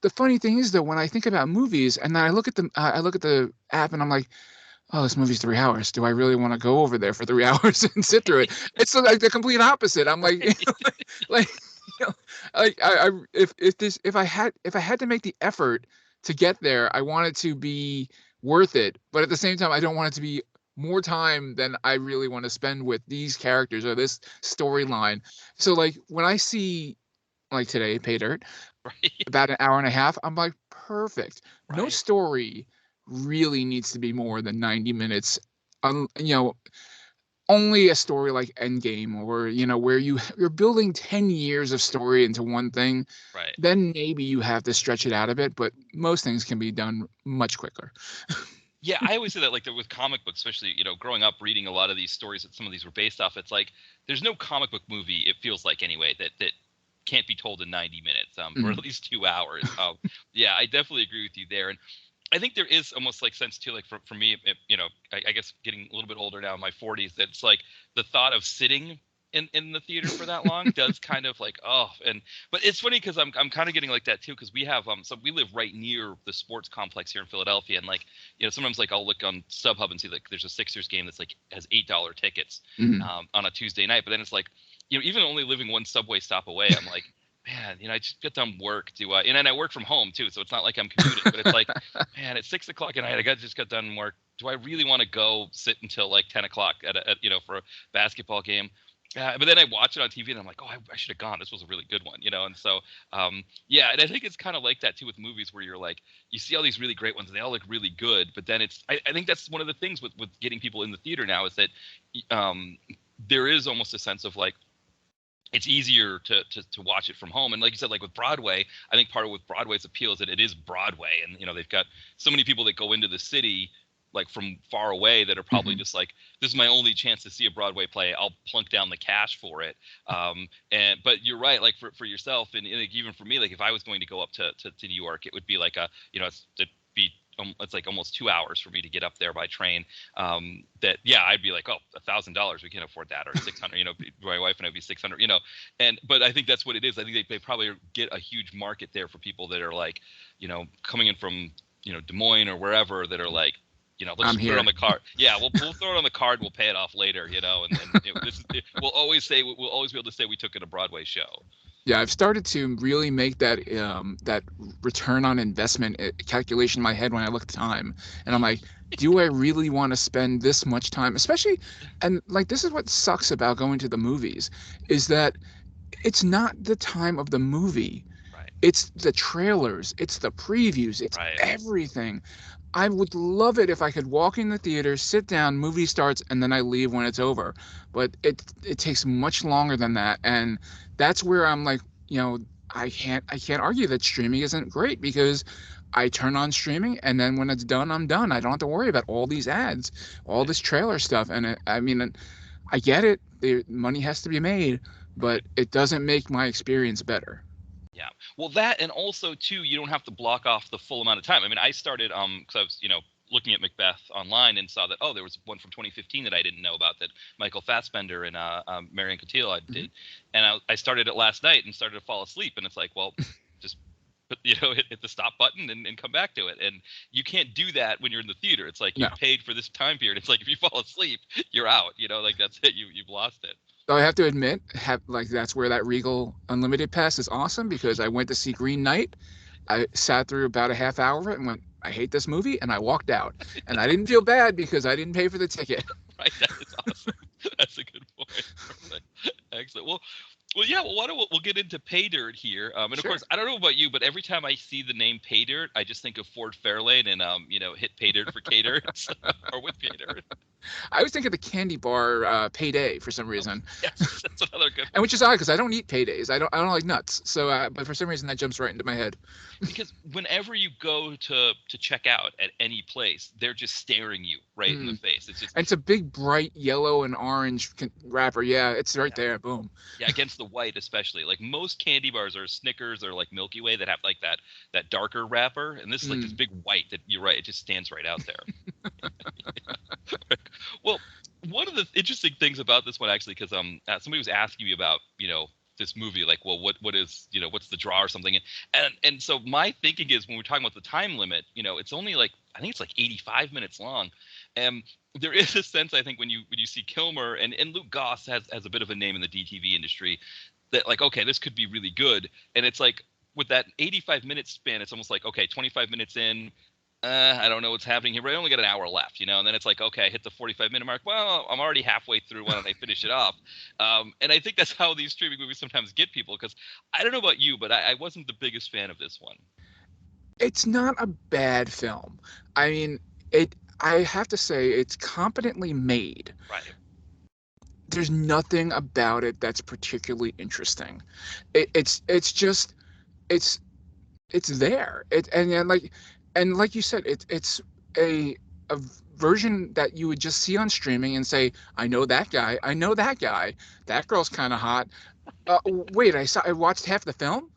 Speaker 4: the funny thing is, though, when I think about movies, and then I look at the app, and I'm like, oh, this movie's 3 hours. Do I really want to go over there for 3 hours and sit through it? It's like the complete opposite. I'm like, like, you know, like if I had to make the effort to get there, I want it to be worth it. But at the same time, I don't want it to be more time than I really want to spend with these characters or this storyline. So like when I see like today, Paydirt,
Speaker 3: Right.
Speaker 4: about an hour and a half, I'm like, perfect. No
Speaker 3: Right.
Speaker 4: story really needs to be more than 90 minutes. You know, only a story like Endgame, or where you're building 10 years of story into one thing,
Speaker 3: Right.
Speaker 4: then maybe you have to stretch it out a bit, but most things can be done much quicker.
Speaker 3: Yeah, I always say that, like, with comic books, especially, growing up reading a lot of these stories that some of these were based off. It's like there's no comic book movie, it feels like anyway, that can't be told in 90 minutes, or at least 2 hours. Yeah, I definitely agree with you there. And I think there is almost like sense too, like for me, I guess getting a little bit older now in my 40s, that it's like the thought of sitting in the theater for that long does kind of like, but it's funny because I'm kind of getting like that too, because we have so we live right near the sports complex here in Philadelphia, and like sometimes like I'll look on StubHub and see like there's a Sixers game that's like has $8 tickets on a Tuesday night, but then it's like even only living one subway stop away, I'm like, man, I just got done work. And then I work from home too, so it's not like I'm commuting. But it's like, man, it's 6 o'clock at night. Just got done work. Do I really want to go sit until like 10 o'clock for a basketball game? But then I watch it on TV and I'm like, oh, I should have gone. This was a really good one, And so, yeah, and I think it's kind of like that too with movies, where you're like, you see all these really great ones and they all look really good, but then I think that's one of the things with getting people in the theater now is that there is almost a sense of like, it's easier to watch it from home. And like you said, like with Broadway, I think part of with Broadway's appeal is that it is Broadway, and they've got so many people that go into the city like from far away that are probably just like, this is my only chance to see a Broadway play. I'll plunk down the cash for it. But you're right, like for yourself, and like even for me, like if I was going to go up to New York, it would be like it's like almost 2 hours for me to get up there by train. I'd be like, oh, $1,000, we can't afford that, or 600. My wife and I'd be 600. But I think that's what it is. I think they probably get a huge market there for people that are like, coming in from Des Moines or wherever, that are like, let's just put it on the card. Yeah, we'll throw it on the card. We'll pay it off later. We'll always be able to say we took in a Broadway show.
Speaker 4: Yeah, I've started to really make that that return on investment calculation in my head when I look at time, and I'm like, do I really want to spend this much time? Especially, and like this is what sucks about going to the movies, is that it's not the time of the movie.
Speaker 3: Right.
Speaker 4: It's the trailers, it's the previews, it's everything. I would love it if I could walk in the theater, sit down, movie starts, and then I leave when it's over. But it takes much longer than that, and that's where I'm like, I can't argue that streaming isn't great, because I turn on streaming, and then when it's done, I'm done. I don't have to worry about all these ads, all this trailer stuff, and I mean, I get it. The money has to be made, but it doesn't make my experience better.
Speaker 3: Yeah. Well, that, and also too, you don't have to block off the full amount of time. I mean, I started because I was looking at Macbeth online and saw that there was one from 2015 that I didn't know about, that Michael Fassbender and Marion Cotillard did, and I started it last night and started to fall asleep, and it's like, well, just hit the stop button and come back to it. And you can't do that when you're in the theater. It's like you paid for this time period. It's like if you fall asleep, you're out. Like that's it. You've lost it.
Speaker 4: So I have to admit, that's where that Regal Unlimited pass is awesome, because I went to see Green Knight. I sat through about a half hour of it and went, I hate this movie, and I walked out. And I didn't feel bad because I didn't pay for the ticket.
Speaker 3: Right, that is awesome. That's a good point. Excellent. Well, yeah. Well, why don't we'll get into Paydirt here? And of course, I don't know about you, but every time I see the name Paydirt, I just think of Ford Fairlane and hit Paydirt for K-Dirt or with Paydirt.
Speaker 4: I was thinking the candy bar Payday for some reason,
Speaker 3: Yes, that's another good
Speaker 4: and
Speaker 3: one.
Speaker 4: which is odd because I don't eat paydays. I don't like nuts. So, but for some reason that jumps right into my head.
Speaker 3: Because whenever you go to check out at any place, they're just staring you right in the
Speaker 4: Mm.
Speaker 3: face. It's just
Speaker 4: And it's a big, bright yellow and orange wrapper. Yeah, it's right
Speaker 3: yeah,
Speaker 4: there. Boom.
Speaker 3: yeah, against the white especially. Like most candy bars are Snickers or like Milky Way that have like that darker wrapper, and this is like this
Speaker 4: Mm.
Speaker 3: big white that you're right, it just stands right out there. Well, one of the interesting things about this one actually, because somebody was asking me about this movie, like, well, what is what's the draw or something, and so my thinking is when we're talking about the time limit, it's only like I think it's like 85 minutes long, and there is a sense I think when you see Kilmer and Luke Goss has a bit of a name in the DTV industry that like okay this could be really good, and it's like with that 85-minute span it's almost like okay 25 minutes in I don't know what's happening here, but I only got an hour left, and then it's like, okay, I hit the 45-minute mark. Well, I'm already halfway through. Why don't I finish it off? And I think that's how these streaming movies sometimes get people, because I don't know about you, but I wasn't the biggest fan of this one.
Speaker 4: It's not a bad film. I mean, it. I have to say, it's competently made.
Speaker 3: Right.
Speaker 4: There's nothing about it that's particularly interesting. It's just it's it's there. And like you said, it's a a version that you would just see on streaming and say, I know that guy, I know that guy, that girl's kind of hot. Wait, I watched half the film.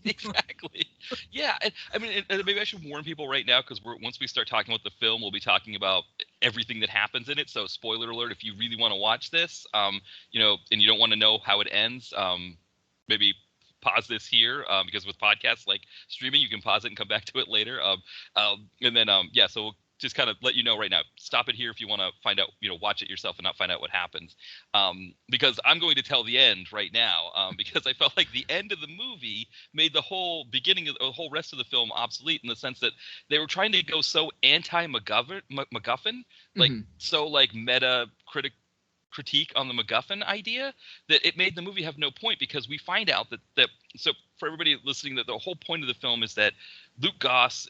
Speaker 3: Exactly. Yeah, and I mean, and maybe I should warn people right now because once we start talking about the film, we'll be talking about everything that happens in it. So, spoiler alert: if you really want to watch this, and you don't want to know how it ends, maybe pause this here because with podcasts like streaming, you can pause it and come back to it later. And then yeah, so we'll just kind of let you know right now. Stop it here if you want to find out, watch it yourself and not find out what happens. Because I'm going to tell the end right now because I felt like the end of the movie made the whole beginning of the whole rest of the film obsolete in the sense that they were trying to go so anti-MacGuffin, like
Speaker 4: Mhm.
Speaker 3: so like meta critique on the MacGuffin idea that it made the movie have no point because we find out that so for everybody listening that the whole point of the film is that Luke Goss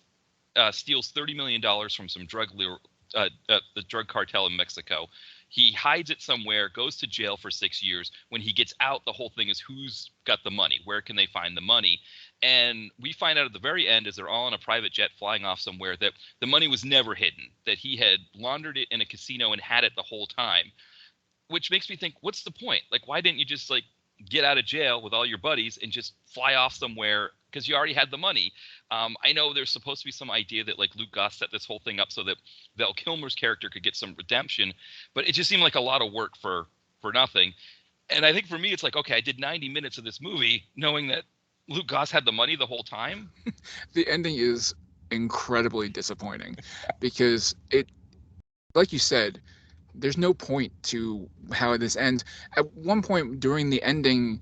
Speaker 3: steals $30 million from some the drug cartel in Mexico. He hides it somewhere, goes to jail for 6 years. When he gets out, the whole thing is who's got the money? Where can they find the money? And we find out at the very end, as they're all on a private jet flying off somewhere, that the money was never hidden, that he had laundered it in a casino and had it the whole time. Which makes me think, what's the point? Like, why didn't you just like get out of jail with all your buddies and just fly off somewhere because you already had the money? I know there's supposed to be some idea that like Luke Goss set this whole thing up so that Val Kilmer's character could get some redemption, but it just seemed like a lot of work for nothing. And I think for me, it's like, okay, I did 90 minutes of this movie knowing that Luke Goss had the money the whole time.
Speaker 4: The ending is incredibly disappointing because like you said, there's no point to how this ends. At one point during the ending,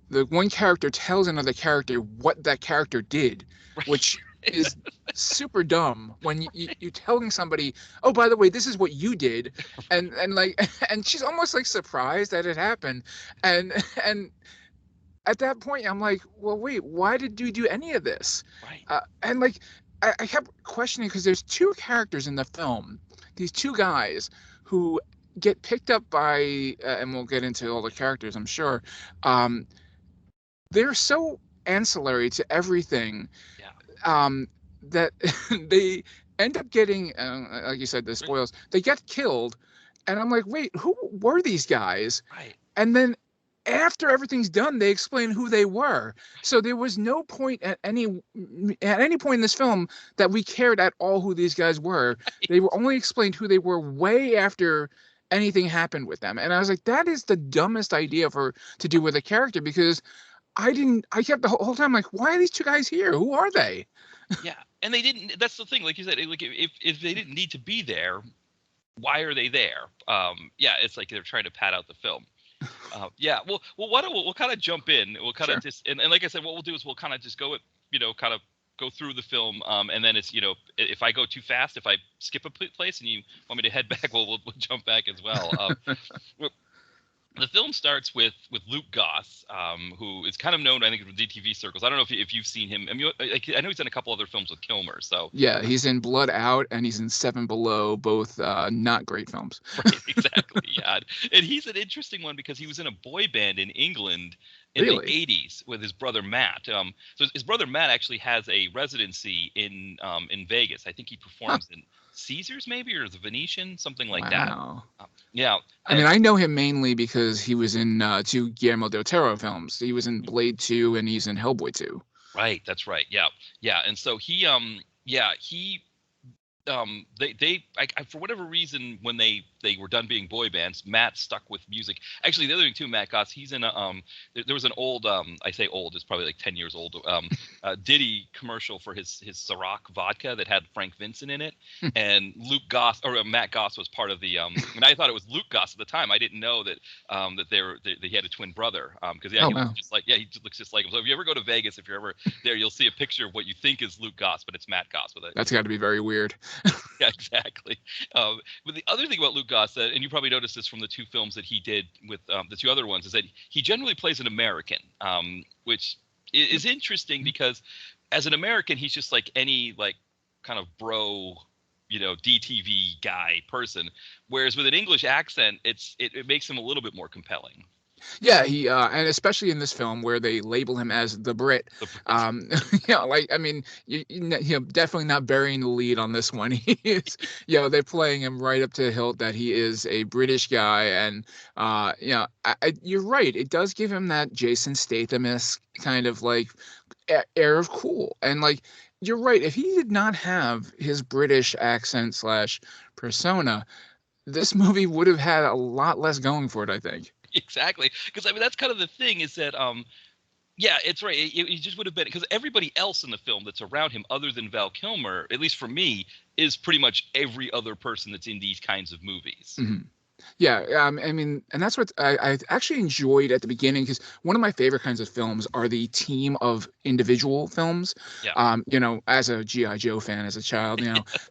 Speaker 4: the one character tells another character what that character did, which is super dumb when you telling somebody, oh, by the way, this is what you did, and like and she's almost like surprised that it happened, and at that point I'm like, well, wait, why did you do any of this?
Speaker 3: Right.
Speaker 4: And like I kept questioning because there's two characters in the film, these two guys who get picked up by and we'll get into all the characters, I'm sure. um, they're so ancillary to everything,
Speaker 3: Yeah.
Speaker 4: that they end up getting, like you said, the spoils. They get killed, and I'm like, wait, who were these guys?
Speaker 3: Right.
Speaker 4: And then after everything's done, they explain who they were. So there was no point at any point in this film that we cared at all who these guys were. They were only explained who they were way after anything happened with them. And I was like, that is the dumbest idea to do with a character because I kept the whole time like, why are these two guys here? Who are they?
Speaker 3: Yeah, and they didn't. That's the thing. Like you said, like if they didn't need to be there, why are they there? Yeah, it's like they're trying to pad out the film. Yeah, well, why don't we'll kind of jump in. We'll kind of
Speaker 4: Sure.
Speaker 3: just and like I said, what we'll do is we'll kind of just go at kind of go through the film, and then it's if I go too fast, if I skip a place and you want me to head back, we'll jump back as well. The film starts with Luke Goss, who is kind of known, I think, in DTV circles. I don't know if you've seen him. I mean, I know he's in a couple other films with Kilmer. So
Speaker 4: Yeah, he's in Blood Out and he's in Seven Below, both not great films.
Speaker 3: right, exactly, yeah. And he's an interesting one because he was in a boy band in England in the
Speaker 4: Really?
Speaker 3: 80s with his brother Matt. So his brother Matt actually has a residency in Vegas. I think he
Speaker 4: Huh.
Speaker 3: performs in Caesars maybe, or the Venetian, something like that.
Speaker 4: Wow.
Speaker 3: Yeah,
Speaker 4: I mean, I know him mainly because he was in two Guillermo del Toro films. He was in Blade 2 and he's in Hellboy 2.
Speaker 3: right, that's right. Yeah, yeah. And so he for whatever reason, when they were done being boy bands, Matt stuck with music. Actually, the other thing too, Matt Goss, he's in a there was an old, I say old, it's probably like 10 years old, Diddy commercial for his Ciroc vodka that had Frank Vincent in it, and Luke Goss, or Matt Goss, was part of the and I thought it was Luke Goss at the time. I didn't know that that he had a twin brother, because
Speaker 4: Oh,
Speaker 3: he looks
Speaker 4: wow.
Speaker 3: just like, he looks just like him. So if you ever go to Vegas, if you're ever there, you'll see a picture of what you think is Luke Goss, but it's Matt Goss with it.
Speaker 4: That's got to be very weird.
Speaker 3: Yeah, exactly. But the other thing about Luke Goss, and you probably noticed this from the two films that he did with the two other ones, is that he generally plays an American, which is interesting because as an American, he's just like any like kind of bro, DTV guy person. Whereas with an English accent, it makes him a little bit more compelling.
Speaker 4: Yeah, he and especially in this film where they label him as the Brit.
Speaker 3: The Brit.
Speaker 4: Like I mean, definitely not burying the lead on this one. He is, they're playing him right up to the hilt that he is a British guy, and you're right. It does give him that Jason Statham-esque kind of like air of cool, and like you're right. If he did not have his British accent slash persona, this movie would have had a lot less going for it, I think.
Speaker 3: Exactly, because I mean that's kind of the thing is that yeah, it's right. It just would have been because everybody else in the film that's around him, other than Val Kilmer, at least for me, is pretty much every other person that's in these kinds of movies.
Speaker 4: Mhm. Yeah, I mean, and that's what I actually enjoyed at the beginning because one of my favorite kinds of films are the team of individual films.
Speaker 3: Yeah,
Speaker 4: As a G.I. Joe fan as a child,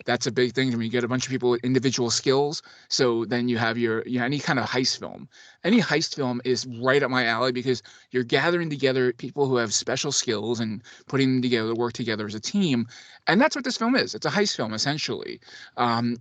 Speaker 4: that's a big thing to me. You get a bunch of people with individual skills. So then you have any kind of heist film. Any heist film is right up my alley because you're gathering together people who have special skills and putting them together to work together as a team. And that's what this film is. It's a heist film, essentially. And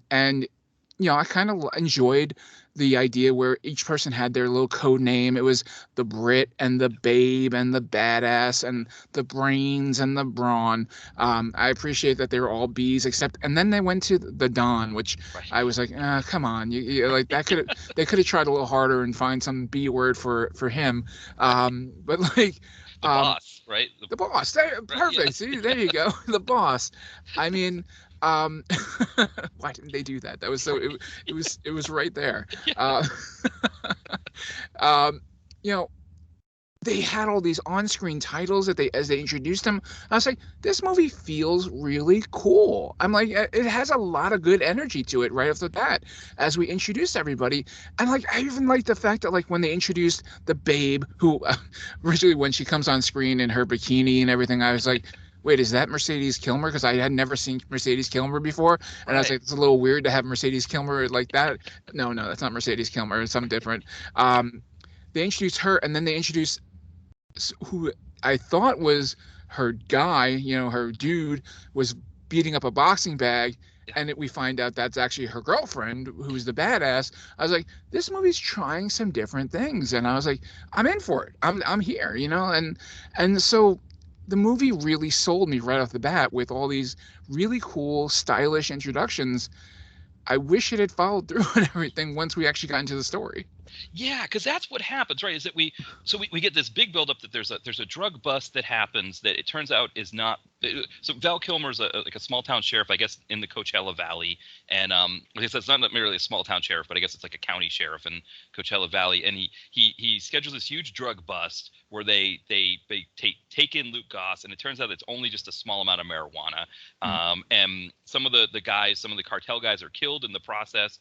Speaker 4: I kind of enjoyed the idea where each person had their little code name. It was the Brit and the Babe and the Badass and the Brains and the Brawn. I appreciate that they were all B's and then they went to the Don, which
Speaker 3: right.
Speaker 4: I was like, come on, like that they could have tried a little harder and find some B word for him. But like.
Speaker 3: The boss, right?
Speaker 4: The boss. Perfect.
Speaker 3: Right, yeah.
Speaker 4: See, there you go. The boss. I mean, why didn't they do that? That was it was right there. Uh, um, you know, they had all these on-screen titles that as they introduced them. I was like, this movie feels really cool. I'm like, it has a lot of good energy to it right off the bat as we introduce everybody. And like, I even like the fact that like when they introduced the Babe, who originally when she comes on screen in her bikini and everything, I was like, wait, is that Mercedes Kilmer? Because I had never seen Mercedes Kilmer before, and I was like, it's a little weird to have Mercedes Kilmer like that. No, that's not Mercedes Kilmer. It's something different. They introduced her, and then they introduced who I thought was her guy, her dude was beating up a boxing bag, and we find out that's actually her girlfriend, who's the badass. I was like, this movie's trying some different things, and I was like, I'm in for it. I'm here, and so the movie really sold me right off the bat with all these really cool, stylish introductions. I wish it had followed through and everything once we actually got into the story.
Speaker 3: Yeah, because that's what happens, right? Is that we get this big buildup that there's a drug bust that happens that it turns out is not. So Val Kilmer's like a small town sheriff, I guess, in the Coachella Valley, and I guess that's not merely a small town sheriff, but I guess it's like a county sheriff in Coachella Valley, and he schedules this huge drug bust where they take in Luke Goss, and it turns out it's only just a small amount of marijuana, and some of the guys, some of the cartel guys are killed in the process.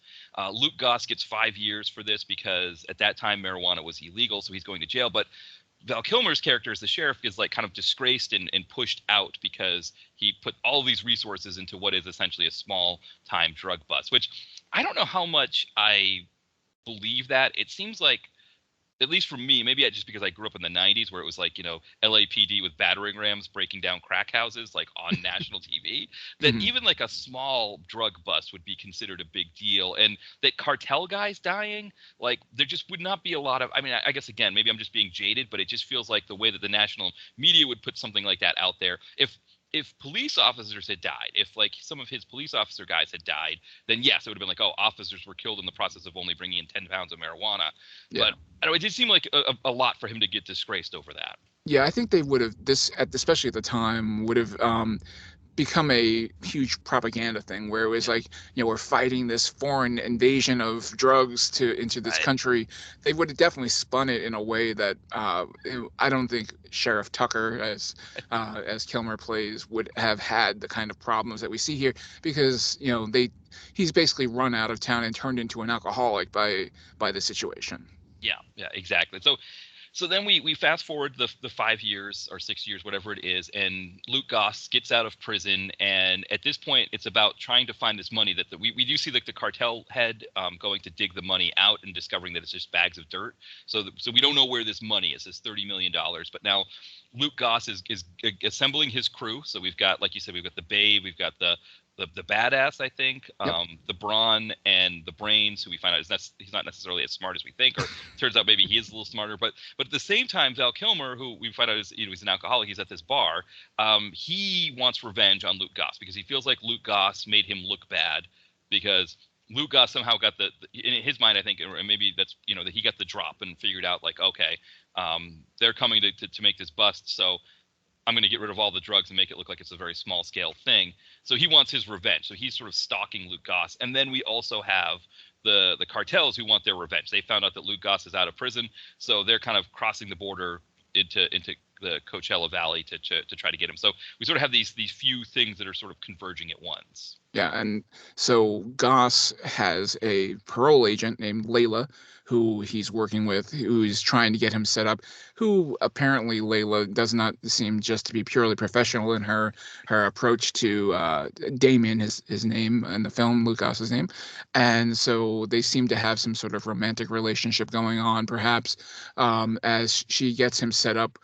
Speaker 3: Luke Goss gets 5 years for this because at that time marijuana was illegal, so he's going to jail. But Val Kilmer's character as the sheriff is like kind of disgraced and pushed out because he put all these resources into what is essentially a small time drug bust, which I don't know how much I believe that. It seems like at least for me, maybe just because I grew up in the 90s where it was like, LAPD with battering rams breaking down crack houses like on national TV, that
Speaker 4: Mhm.
Speaker 3: even like a small drug bust would be considered a big deal. And that cartel guys dying, like there just would not be a lot of, I mean, I guess again, maybe I'm just being jaded, but it just feels like the way that the national media would put something like that out there. If police officers had died, if like some of his police officer guys had died, then yes, it would have been like, oh, officers were killed in the process of only bringing in 10 pounds of marijuana.
Speaker 4: Yeah.
Speaker 3: But I don't know, it did seem like a lot for him to get disgraced over that.
Speaker 4: Yeah, I think they would have especially at the time, would have become a huge propaganda thing where it was
Speaker 3: Yeah.
Speaker 4: like, we're fighting this foreign invasion of drugs into this
Speaker 3: Right.
Speaker 4: country. They would have definitely spun it in a way that I don't think Sheriff Tucker, as Kilmer plays, would have had the kind of problems that we see here, because he's basically run out of town and turned into an alcoholic by the situation.
Speaker 3: Yeah, exactly. So then we fast forward the 5 years or 6 years, whatever it is, and Luke Goss gets out of prison, and at this point it's about trying to find this money that we do see like the cartel head going to dig the money out and discovering that it's just bags of dirt. So we don't know where this money is, this $30 million. But now Luke Goss is assembling his crew. So we've got, like you said, we've got the Babe, we've got the badass, I think,
Speaker 4: Yep.
Speaker 3: the Brawn and the Brains, who we find out he's not necessarily as smart as we think, or turns out maybe he is a little smarter. But at the same time, Val Kilmer, who we find out is he's an alcoholic, he's at this bar. He wants revenge on Luke Goss because he feels like Luke Goss made him look bad because Luke Goss somehow got in his mind, I think, or maybe that's that he got the drop and figured out like, okay, they're coming to make this bust, so I'm going to get rid of all the drugs and make it look like it's a very small scale thing. So he wants his revenge. So he's sort of stalking Luke Goss. And then we also have the cartels who want their revenge. They found out that Luke Goss is out of prison, so they're kind of crossing the border into the Coachella Valley to try to get him. So we sort of have these few things that are sort of converging at once.
Speaker 4: Yeah, and so Goss has a parole agent named Layla who he's working with, who's trying to get him set up, who apparently Layla does not seem just to be purely professional in her approach to Damien, his name in the film, Luke Goss's name. And so they seem to have some sort of romantic relationship going on, perhaps, as she gets him set up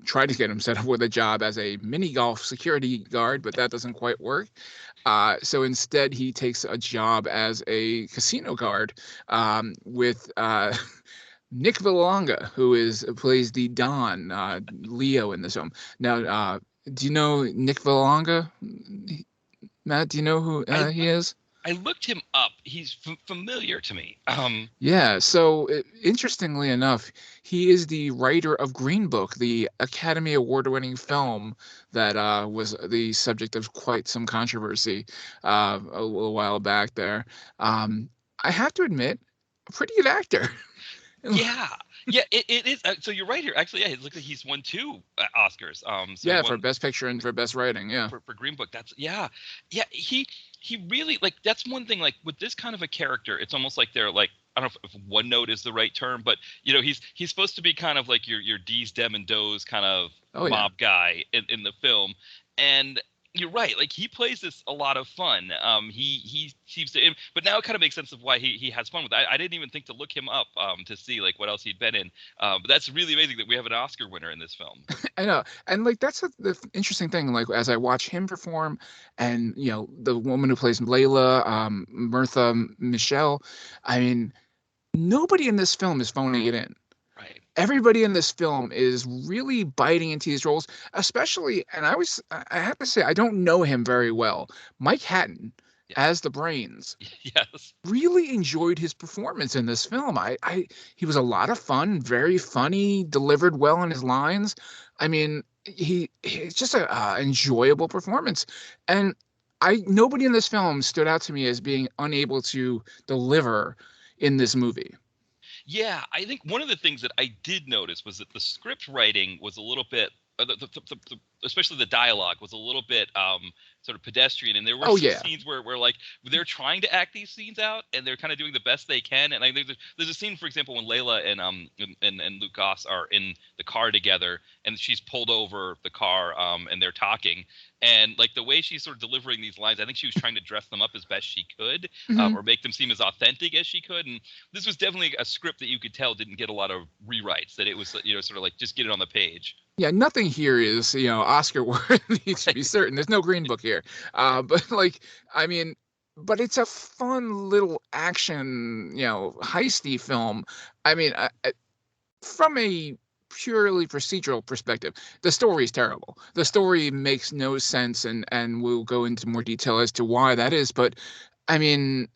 Speaker 4: try to get him set up with a job as a mini golf security guard, but that doesn't quite work. So instead, he takes a job as a casino guard with Nick Villalonga, who plays the Don Leo in this film. Now, do you know Nick Villalonga? Matt, do you know who he is?
Speaker 3: I looked him up. He's familiar to me.
Speaker 4: Yeah, so interestingly enough, he is the writer of Green Book, the Academy Award-winning film that was the subject of quite some controversy a little while back there. I have to admit, a pretty good actor.
Speaker 3: Yeah, it is. So you're right here. Actually, yeah, it looks like he's won 2 Oscars. So
Speaker 4: Yeah, for Best Picture and for Best Writing. Yeah.
Speaker 3: For Green Book. That's yeah. He really, like, that's one thing, like with this kind of a character, it's almost like they're like, I don't know if one note is the right term, but he's supposed to be kind of like your D's, Dem, and Doe's kind of mob guy in the film. And you're right, like he plays this a lot of fun. He seems to, but now it kind of makes sense of why he has fun with it. I didn't even think to look him up to see like what else he'd been in. But that's really amazing that we have an Oscar winner in this film.
Speaker 4: I know, and like that's the interesting thing. Like as I watch him perform, and the woman who plays Layla, Mirtha Michelle, I mean, nobody in this film is phoning it in.
Speaker 3: Right.
Speaker 4: Everybody in this film is really biting into these roles, especially, and I have to say, I don't know him very well. Mike Hatton, as the Brains,
Speaker 3: yes,
Speaker 4: really enjoyed his performance in this film. He was a lot of fun, very funny, delivered well in his lines. I mean, it's just a enjoyable performance, and nobody in this film stood out to me as being unable to deliver in this movie.
Speaker 3: Yeah, I think one of the things that I did notice was that the script writing was a little bit, especially the dialogue was a little bit sort of pedestrian, and there were some scenes where like they're trying to act these scenes out, and they're kind of doing the best they can. And I think there's a scene, for example, when Layla and Luke Goss are in the car together, and she's pulled over the car, and they're talking, and like the way she's sort of delivering these lines, I think she was trying to dress them up as best she could, or make them seem as authentic as she could. And this was definitely a script that you could tell didn't get a lot of rewrites, that it was, sort of like just get it on the page.
Speaker 4: Yeah, nothing here is, Oscar worthy to be certain. There's no Green Book here. But like, I mean, but it's a fun little action, heisty film. I mean, from a purely procedural perspective, the story is terrible. The story makes no sense, and we'll go into more detail as to why that is. But I mean,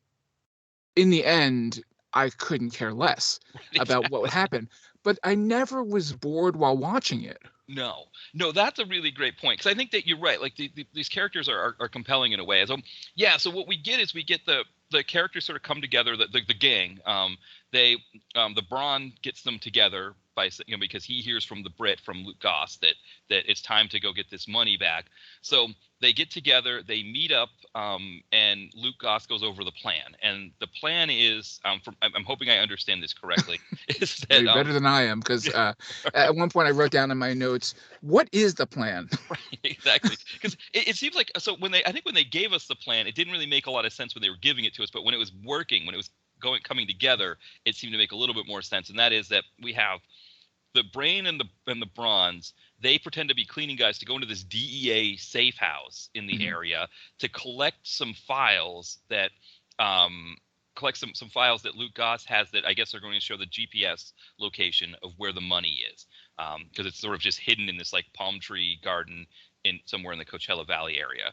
Speaker 4: in the end, I couldn't care less about what would happen. But I never was bored while watching it.
Speaker 3: No, that's a really great point, because I think that you're right. Like these characters are compelling in a way. So yeah, so what we get is the characters sort of come together. The gang, the Braun gets them together by, because he hears from the Brit, from Luke Goss, that it's time to go get this money back. So they get together, they meet up, and Luke Goss goes over the plan. And the plan is, I'm hoping I understand this correctly, is that
Speaker 4: You're better than I am, because at one point I wrote down in my notes, "What is the plan?"
Speaker 3: Right, exactly. Because it seems like, so when they gave us the plan, it didn't really make a lot of sense when they were giving it to us, but when it was working, when it was coming together, it seemed to make a little bit more sense. And that is that we have the Brain and the Bronze. They pretend to be cleaning guys to go into this DEA safe house in the area to collect some files that Luke Goss has, that I guess are going to show the GPS location of where the money is, because it's sort of just hidden in this like palm tree garden in somewhere in the Coachella Valley area.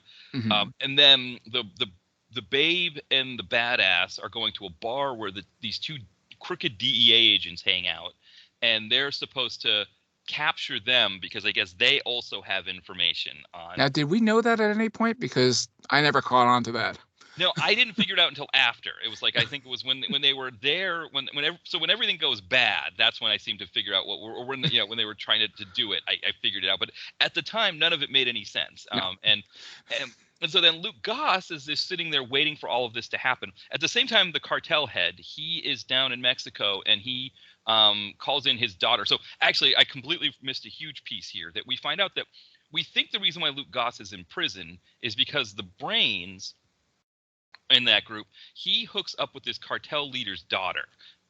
Speaker 3: And then the Babe and the Badass are going to a bar where these two crooked DEA agents hang out, and they're supposed to capture them because I guess they also have information on.
Speaker 4: Now, did we know that at any point? Because I never caught on to that.
Speaker 3: No, I didn't figure it out until after. It was like, I think it was when they were there, when everything goes bad, that's when I seemed to figure out when they were trying to do it, I figured it out. But at the time, none of it made any sense.
Speaker 4: No.
Speaker 3: And so then Luke Goss is just sitting there waiting for all of this to happen. At the same time, the cartel head, he is down in Mexico, and he calls in his daughter. So actually, I completely missed a huge piece here, that we find out that we think the reason why Luke Goss is in prison is because the Brains in that group, he hooks up with this cartel leader's daughter.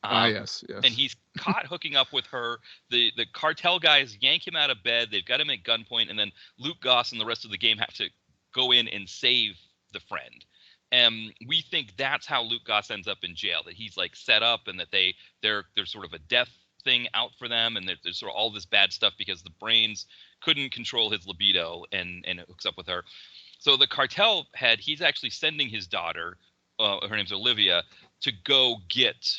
Speaker 4: Yes.
Speaker 3: And he's caught hooking up with her. The cartel guys yank him out of bed. They've got him at gunpoint, and then Luke Goss and the rest of the game have to go in and save the friend. And we think that's how Luke Goss ends up in jail, that he's like set up, and that there's sort of a death thing out for them, and there's sort of all this bad stuff because the Brains couldn't control his libido, and it hooks up with her. So the cartel head, he's actually sending his daughter, her name's Olivia, to go get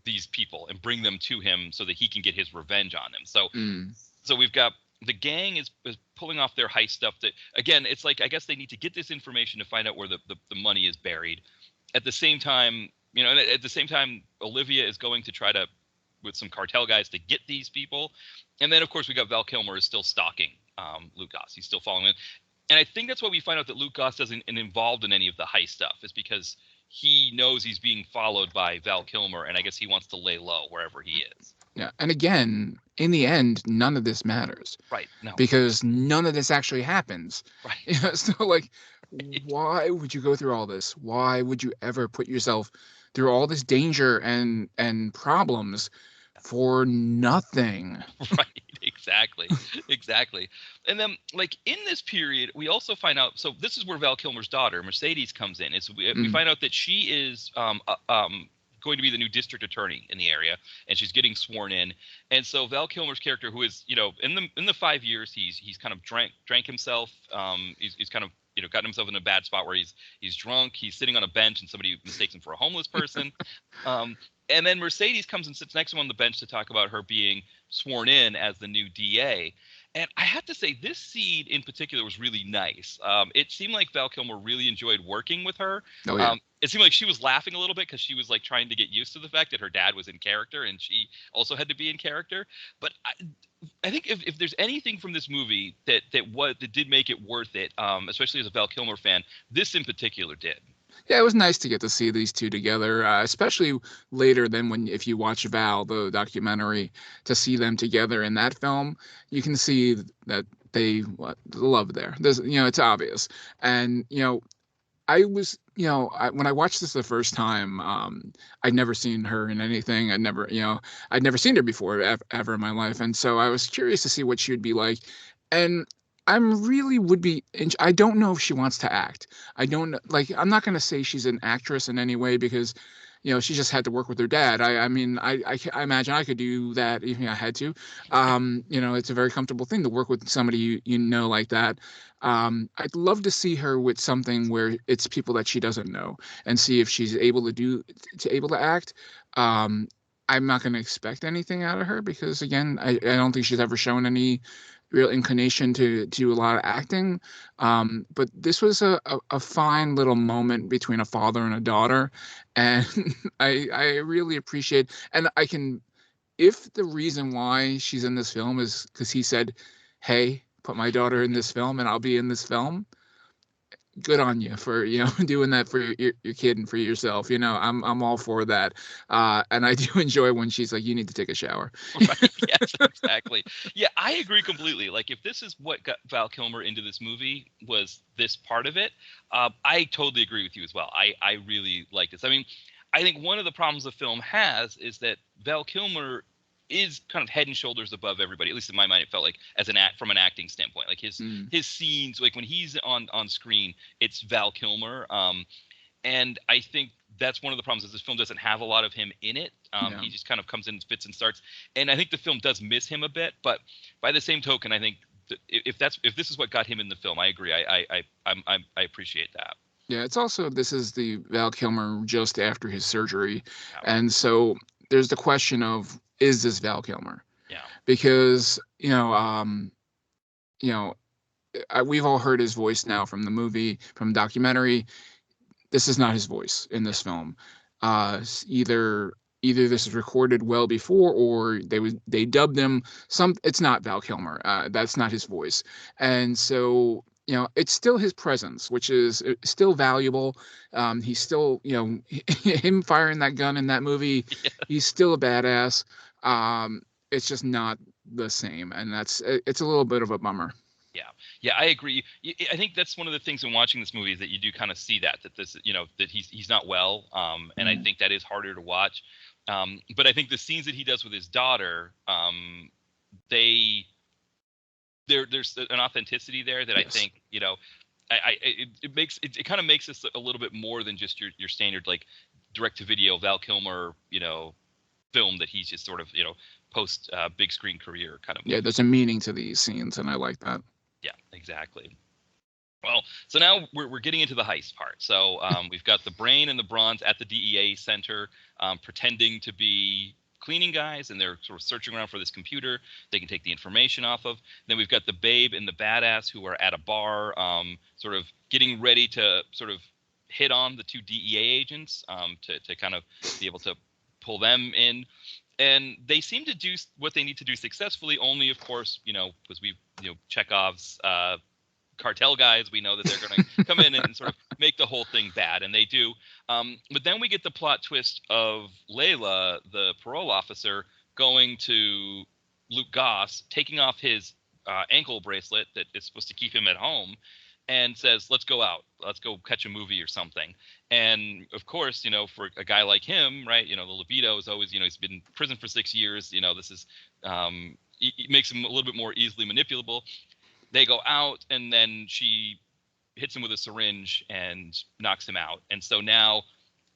Speaker 3: these people and bring them to him so that he can get his revenge on them. So we've got the gang is pulling off their heist stuff. That, again, it's like, I guess they need to get this information to find out where the money is buried. At the same time, Olivia is going to try to, with some cartel guys, to get these people. And then, of course, we got Val Kilmer is still stalking Luke Goss. He's still following him. And I think that's why we find out that Luke Goss isn't involved in any of the heist stuff, is because he knows he's being followed by Val Kilmer, and I guess he wants to lay low wherever he is.
Speaker 4: Yeah, and again, in the end, none of this matters.
Speaker 3: Right. No.
Speaker 4: Because none of this actually happens.
Speaker 3: Right.
Speaker 4: So, like, why would you go through all this? Why would you ever put yourself through all this danger and problems for nothing?
Speaker 3: Right. Exactly. And then, like, in this period, we also find out. So this is where Val Kilmer's daughter, Mercedes, comes in. We find out that she is going to be the new district attorney in the area, and she's getting sworn in. And so Val Kilmer's character, who is, in the 5 years, he's kind of drank himself. He's kind of gotten himself in a bad spot where he's drunk. He's sitting on a bench, and somebody mistakes him for a homeless person. And then Mercedes comes and sits next to him on the bench to talk about her being sworn in as the new DA. And I have to say, this scene in particular was really nice. It seemed like Val Kilmer really enjoyed working with her.
Speaker 4: Oh, yeah.
Speaker 3: It seemed like she was laughing a little bit because she was like trying to get used to the fact that her dad was in character and she also had to be in character. But I think if there's anything from this movie that did make it worth it, especially as a Val Kilmer fan, this in particular did.
Speaker 4: Yeah, it was nice to get to see these two together, especially later than if you watch Val, the documentary, to see them together in that film, you can see that the love there. There's, it's obvious. And, I was, when I watched this the first time, I'd never seen her in anything. I'd never seen her before ever in my life. And so I was curious to see what she would be like. And I'm really would be, I don't know if she wants to act. I don't like, I'm not going to say she's an actress in any way because, she just had to work with her dad. I mean, I imagine I could do that if I had to. It's a very comfortable thing to work with somebody like that. I'd love to see her with something where it's people that she doesn't know and see if she's able to act. I'm not going to expect anything out of her because again, I don't think she's ever shown any real inclination to do a lot of acting. But this was a fine little moment between a father and a daughter, and I really appreciate. And I can, if the reason why she's in this film is because he said, "Hey, put my daughter in this film, and I'll be in this film." Good on you for doing that for your kid and for yourself. I'm all for that, and I do enjoy when she's like, "You need to take a shower."
Speaker 3: Right. Yes, exactly. Yeah, I agree completely. Like, if this is what got Val Kilmer into this movie, was this part of it, I totally agree with you as well. I really like this. I mean, I think one of the problems the film has is that Val Kilmer is kind of head and shoulders above everybody. At least in my mind, it felt like from an acting standpoint, like his scenes, like when he's on screen, it's Val Kilmer. And I think that's one of the problems is this film doesn't have a lot of him in it. He just kind of comes in, fits and starts. And I think the film does miss him a bit. But by the same token, I think if this is what got him in the film, I agree. I appreciate that.
Speaker 4: Yeah, this is the Val Kilmer just after his surgery, and so there's the question of, is this Val Kilmer?
Speaker 3: Yeah.
Speaker 4: Because we've all heard his voice now from the movie, from the documentary. This is not his voice in this film. Either this is recorded well before, or they dubbed him it's not Val Kilmer. That's not his voice, and so it's still his presence, which is still valuable. He's still, him firing that gun in that movie.
Speaker 3: Yeah.
Speaker 4: He's still a badass. It's just not the same, and it's a little bit of a bummer.
Speaker 3: Yeah, I agree. I think that's one of the things in watching this movie is that you do kind of see that this, that he's not well, and I think that is harder to watch. But I think the scenes that he does with his daughter, there's an authenticity there that yes. I think it kind of makes this a little bit more than just your standard like direct to video Val Kilmer film that he's just sort of post big screen career kind of movie.
Speaker 4: Yeah, there's a meaning to these scenes, and I like that.
Speaker 3: Yeah, exactly. Well, so now we're getting into the heist part. So we've got the Brain and the Bronze at the DEA center pretending to be cleaning guys, and they're sort of searching around for this computer they can take the information off of. Then we've got the Babe and the Badass who are at a bar sort of getting ready to sort of hit on the two DEA agents to kind of be able to pull them in. And they seem to do what they need to do successfully, only, of course, because Chekhov's cartel guys, we know that they're going to come in and sort of make the whole thing bad, and they do. But then we get the plot twist of Layla, the parole officer, going to Luke Goss, taking off his ankle bracelet that is supposed to keep him at home, and says, let's go out. Let's go catch a movie or something. And, of course, for a guy like him, right, the libido is always, he's been in prison for 6 years. This is it makes him a little bit more easily manipulable. They go out, and then she hits him with a syringe and knocks him out. And so now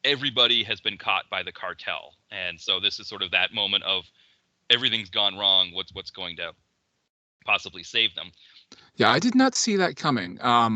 Speaker 3: everybody has been caught by the cartel. And so this is sort of that moment of everything's gone wrong. What's going to possibly save them?
Speaker 4: Yeah, I did not see that coming. I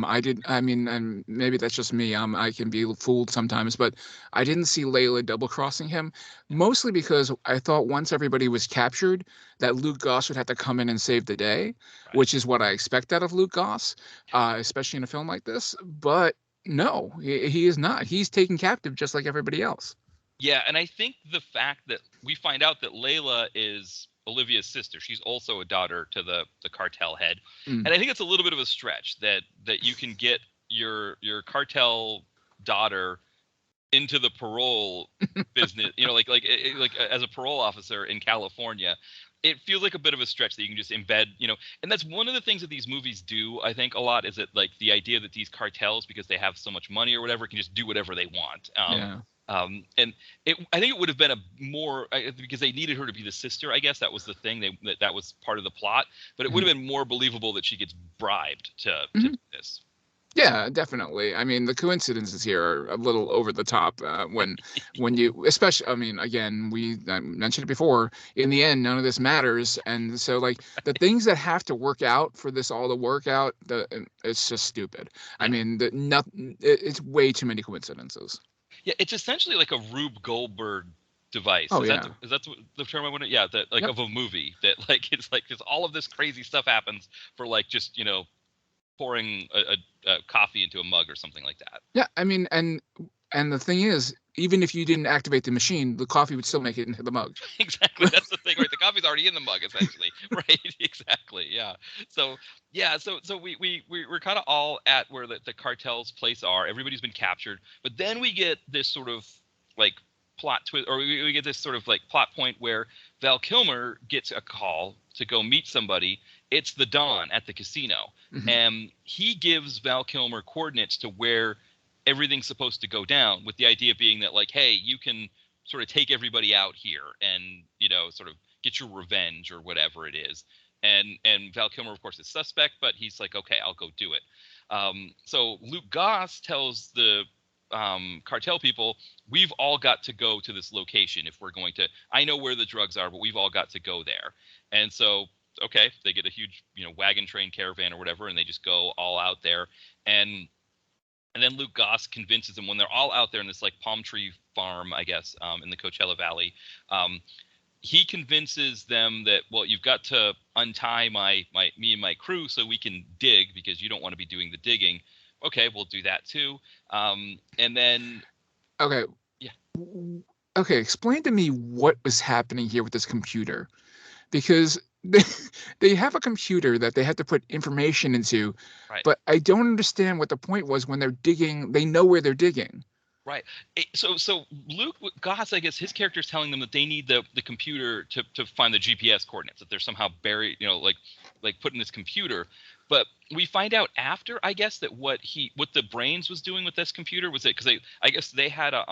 Speaker 4: mean, and maybe that's just me. I can be fooled sometimes, but I didn't see Layla double crossing him, mostly because I thought once everybody was captured, that Luke Goss would have to come in and save the day, right. Which is what I expect out of Luke Goss, especially in a film like this. But no, he is not. He's taken captive just like everybody else.
Speaker 3: Yeah, and I think the fact that we find out that Layla is Olivia's sister, she's also a daughter to the cartel head, and I think it's a little bit of a stretch that you can get your cartel daughter into the parole business, like as a parole officer in California. It feels like a bit of a stretch that you can just embed, and that's one of the things that these movies do, I think, a lot, is that like the idea that these cartels, because they have so much money or whatever, can just do whatever they want. And I think it would have been because they needed her to be the sister. I guess that was the thing. That was part of the plot, but it would have been more believable that she gets bribed to do this.
Speaker 4: Yeah, definitely. I mean, the coincidences here are a little over the top when you, especially, I mean, again, I mentioned it before, in the end, none of this matters. And so, like, the things that have to work out for this all to work out, it's just stupid. I mean, it's way too many coincidences.
Speaker 3: Yeah, it's essentially like a Rube Goldberg device.
Speaker 4: Oh,
Speaker 3: is
Speaker 4: yeah.
Speaker 3: That the term I want to? Yeah, that like of a movie that like it's like because all of this crazy stuff happens for like just pouring a coffee into a mug or something like that.
Speaker 4: Yeah, I mean, and the thing is, even if you didn't activate the machine, the coffee would still make it into the mug.
Speaker 3: Exactly, that's the thing, right? The coffee's already in the mug, essentially, right? Exactly, yeah. So we're kind of all at where the cartel's place are. Everybody's been captured, but then we get this sort of like plot twist, or we get this sort of like plot point where Val Kilmer gets a call to go meet somebody. It's the Don at the casino, and he gives Val Kilmer coordinates to where everything's supposed to go down, with the idea being that like, hey, you can sort of take everybody out here and sort of get your revenge or whatever it is. And Val Kilmer, of course, is suspect, but he's like, okay, I'll go do it. So Luke Goss tells the cartel people, we've all got to go to this location if we're going to. I know where the drugs are, but we've all got to go there. And so, okay, they get a huge, wagon train caravan or whatever, and they just go all out there. And then Luke Goss convinces them, when they're all out there in this like palm tree farm, I guess, in the Coachella Valley, he convinces them that, well, you've got to untie me and my crew so we can dig, because you don't want to be doing the digging. Okay, we'll do that too. And then,
Speaker 4: okay,
Speaker 3: yeah,
Speaker 4: okay, explain to me what was happening here with this computer, because they have a computer that they have to put information into,
Speaker 3: right.
Speaker 4: But I don't understand what the point was when they're digging. They know where they're digging.
Speaker 3: Right. So Luke Goss, I guess his character is telling them that they need the computer to find the GPS coordinates, that they're somehow buried, like put in this computer. But we find out after, I guess, that what the brains was doing with this computer was it, because I guess they had a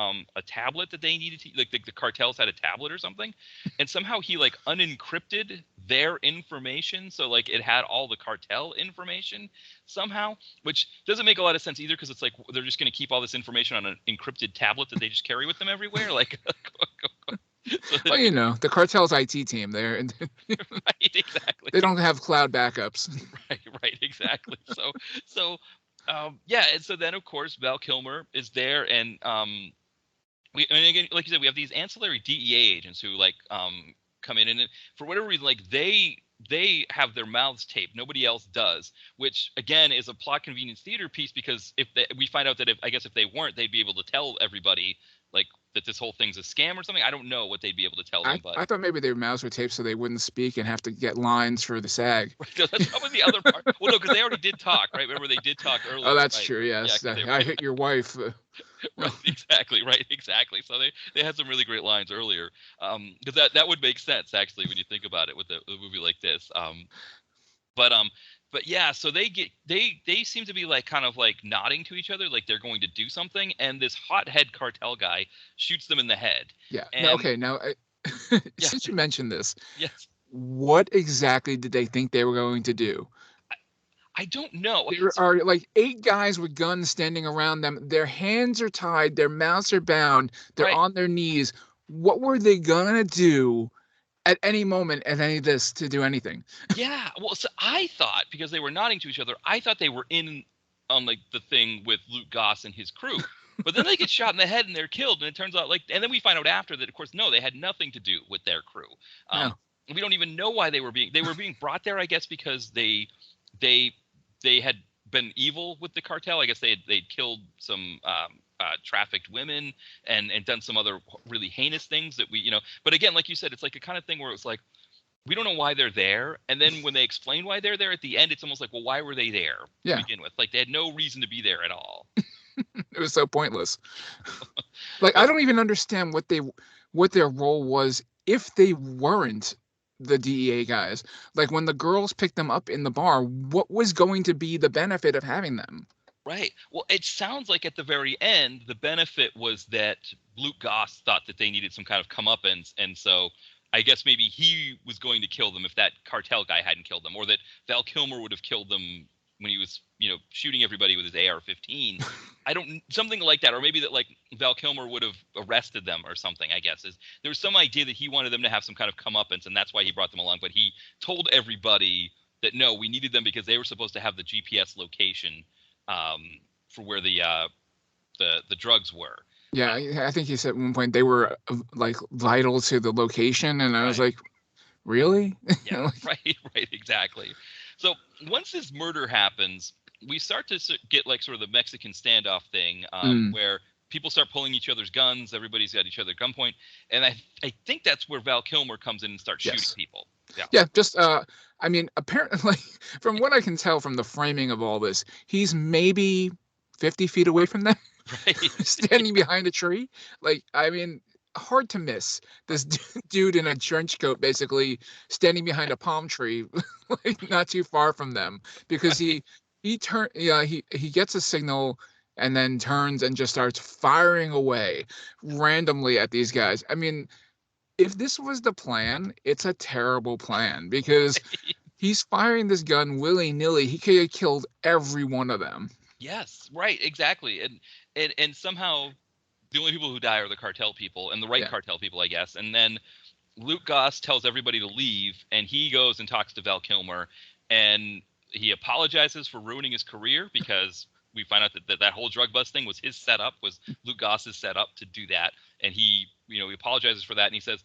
Speaker 3: tablet that they needed to, like the cartels had a tablet or something, and somehow he like unencrypted their information, so like it had all the cartel information somehow, which doesn't make a lot of sense either, because it's like they're just going to keep all this information on an encrypted tablet that they just carry with them everywhere, like.
Speaker 4: So well, the cartel's IT team there, and
Speaker 3: right, exactly.
Speaker 4: They don't have cloud backups.
Speaker 3: Right, exactly. So, yeah, and so then of course Val Kilmer is there, and again, like you said, we have these ancillary DEA agents who like come in, and for whatever reason, like they have their mouths taped. Nobody else does, which again is a plot convenience theater piece, because we find out that if they weren't, they'd be able to tell everybody like that this whole thing's a scam or something. I don't know what they'd be able to tell them, but
Speaker 4: I thought maybe their mouths were taped so they wouldn't speak and have to get lines for the SAG.
Speaker 3: Right, so that's probably the other part. Well, no, because they already did talk, right? Remember, they did talk earlier.
Speaker 4: Oh, that's
Speaker 3: right?
Speaker 4: true. Yes,
Speaker 3: Yeah,
Speaker 4: I hit your wife.
Speaker 3: Right, exactly. Right, exactly. So they had some really great lines earlier, because that would make sense actually when you think about it with a movie like this. But yeah, so they seem to be like kind of like nodding to each other, like they're going to do something, and this hothead cartel guy shoots them in the head.
Speaker 4: Yeah.
Speaker 3: And,
Speaker 4: now, since you mentioned this,
Speaker 3: yes,
Speaker 4: what exactly did they think they were going to do?
Speaker 3: I don't know.
Speaker 4: There are like 8 guys with guns standing around them. Their hands are tied. Their mouths are bound. They're
Speaker 3: right.
Speaker 4: on their knees. What were they gonna do at any moment at any of this to do anything?
Speaker 3: Yeah, well, so I thought, because they were nodding to each other, I thought they were in on like the thing with Luke Goss and his crew. But then they get shot in the head and they're killed, and it turns out and then we find out after that, of course, no, they had nothing to do with their crew.
Speaker 4: No.
Speaker 3: We don't even know why they were being brought there, I guess, because they had been evil with the cartel. I guess they'd killed some trafficked women and done some other really heinous things that we, but again, like you said, it's like a kind of thing where it's like, we don't know why they're there. And then when they explain why they're there at the end, it's almost like, well, why were they there to begin with? Like they had no reason to be there at all.
Speaker 4: It was so pointless. Like, I don't even understand what their role was if they weren't the DEA guys. Like, when the girls picked them up in the bar, what was going to be the benefit of having them?
Speaker 3: Right. Well, it sounds like at the very end, the benefit was that Luke Goss thought that they needed some kind of comeuppance, and so I guess maybe he was going to kill them if that cartel guy hadn't killed them, or that Val Kilmer would have killed them when he was, shooting everybody with his AR-15. I don't something like that, or maybe that like Val Kilmer would have arrested them or something. I guess there was some idea that he wanted them to have some kind of comeuppance, and that's why he brought them along. But he told everybody that no, we needed them because they were supposed to have the GPS location for where the drugs were.
Speaker 4: Yeah, I think he said at one point they were like vital to the location, and I was like, really?
Speaker 3: Yeah, right, exactly. So once this murder happens, we start to get like sort of the Mexican standoff thing, where people start pulling each other's guns. Everybody's got each other at gunpoint, and I think that's where Val Kilmer comes in and starts shooting people.
Speaker 4: Yeah, just I mean, apparently, from what I can tell from the framing of all this, he's maybe 50 feet away from them, standing behind a tree. Like, I mean, hard to miss this dude in a trench coat, basically standing behind a palm tree, like not too far from them, because he gets a signal and then turns and just starts firing away randomly at these guys. I mean, if this was the plan, it's a terrible plan because he's firing this gun willy-nilly. He could have killed every one of them.
Speaker 3: Yes, right, exactly. And somehow the only people who die are the cartel people, and the right cartel people, I guess. And then Luke Goss tells everybody to leave, and he goes and talks to Val Kilmer, and he apologizes for ruining his career because we find out that whole drug bust thing was his setup, was Luke Goss's setup to do that. And he apologizes for that, and he says,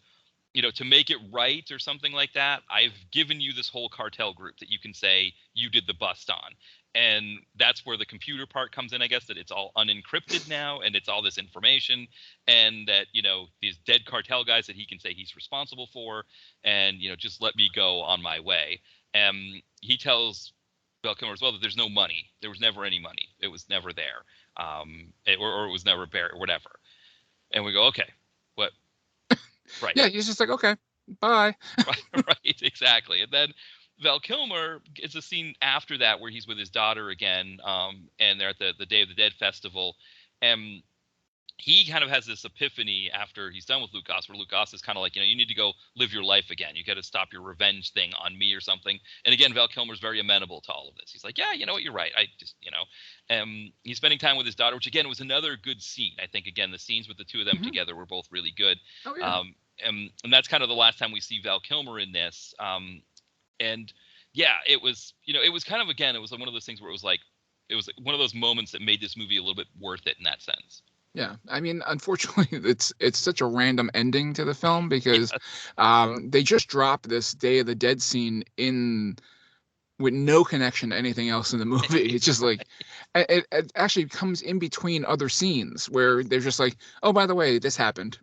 Speaker 3: to make it right or something like that, I've given you this whole cartel group that you can say you did the bust on. And that's where the computer part comes in, I guess, that it's all unencrypted now, and it's all this information, and that, these dead cartel guys that he can say he's responsible for, and, just let me go on my way. And he tells Val Kilmer as well that there's no money. There was never any money. It was never there. Or it was never buried or whatever. And we go, okay, what? Right.
Speaker 4: Yeah, he's just like, okay, bye.
Speaker 3: Right, exactly. And then Val Kilmer is a scene after that where he's with his daughter again, and they're at the Day of the Dead festival, and he kind of has this epiphany after he's done with Luke Goss, where Luke Goss is kind of like, you need to go live your life again. You got to stop your revenge thing on me or something. And again, Val Kilmer's very amenable to all of this. He's like, yeah, you know what, you're right. I just, he's spending time with his daughter, which again was another good scene. I think again the scenes with the two of them together were both really good.
Speaker 4: Oh, yeah.
Speaker 3: And that's kind of the last time we see Val Kilmer in this. And yeah, it was kind of, again, it was one of those things where it was one of those moments that made this movie a little bit worth it in that sense.
Speaker 4: Yeah, I mean, unfortunately, it's such a random ending to the film because they just dropped this Day of the Dead scene in with no connection to anything else in the movie. It's just like it actually comes in between other scenes where they're just like, oh, by the way, this happened.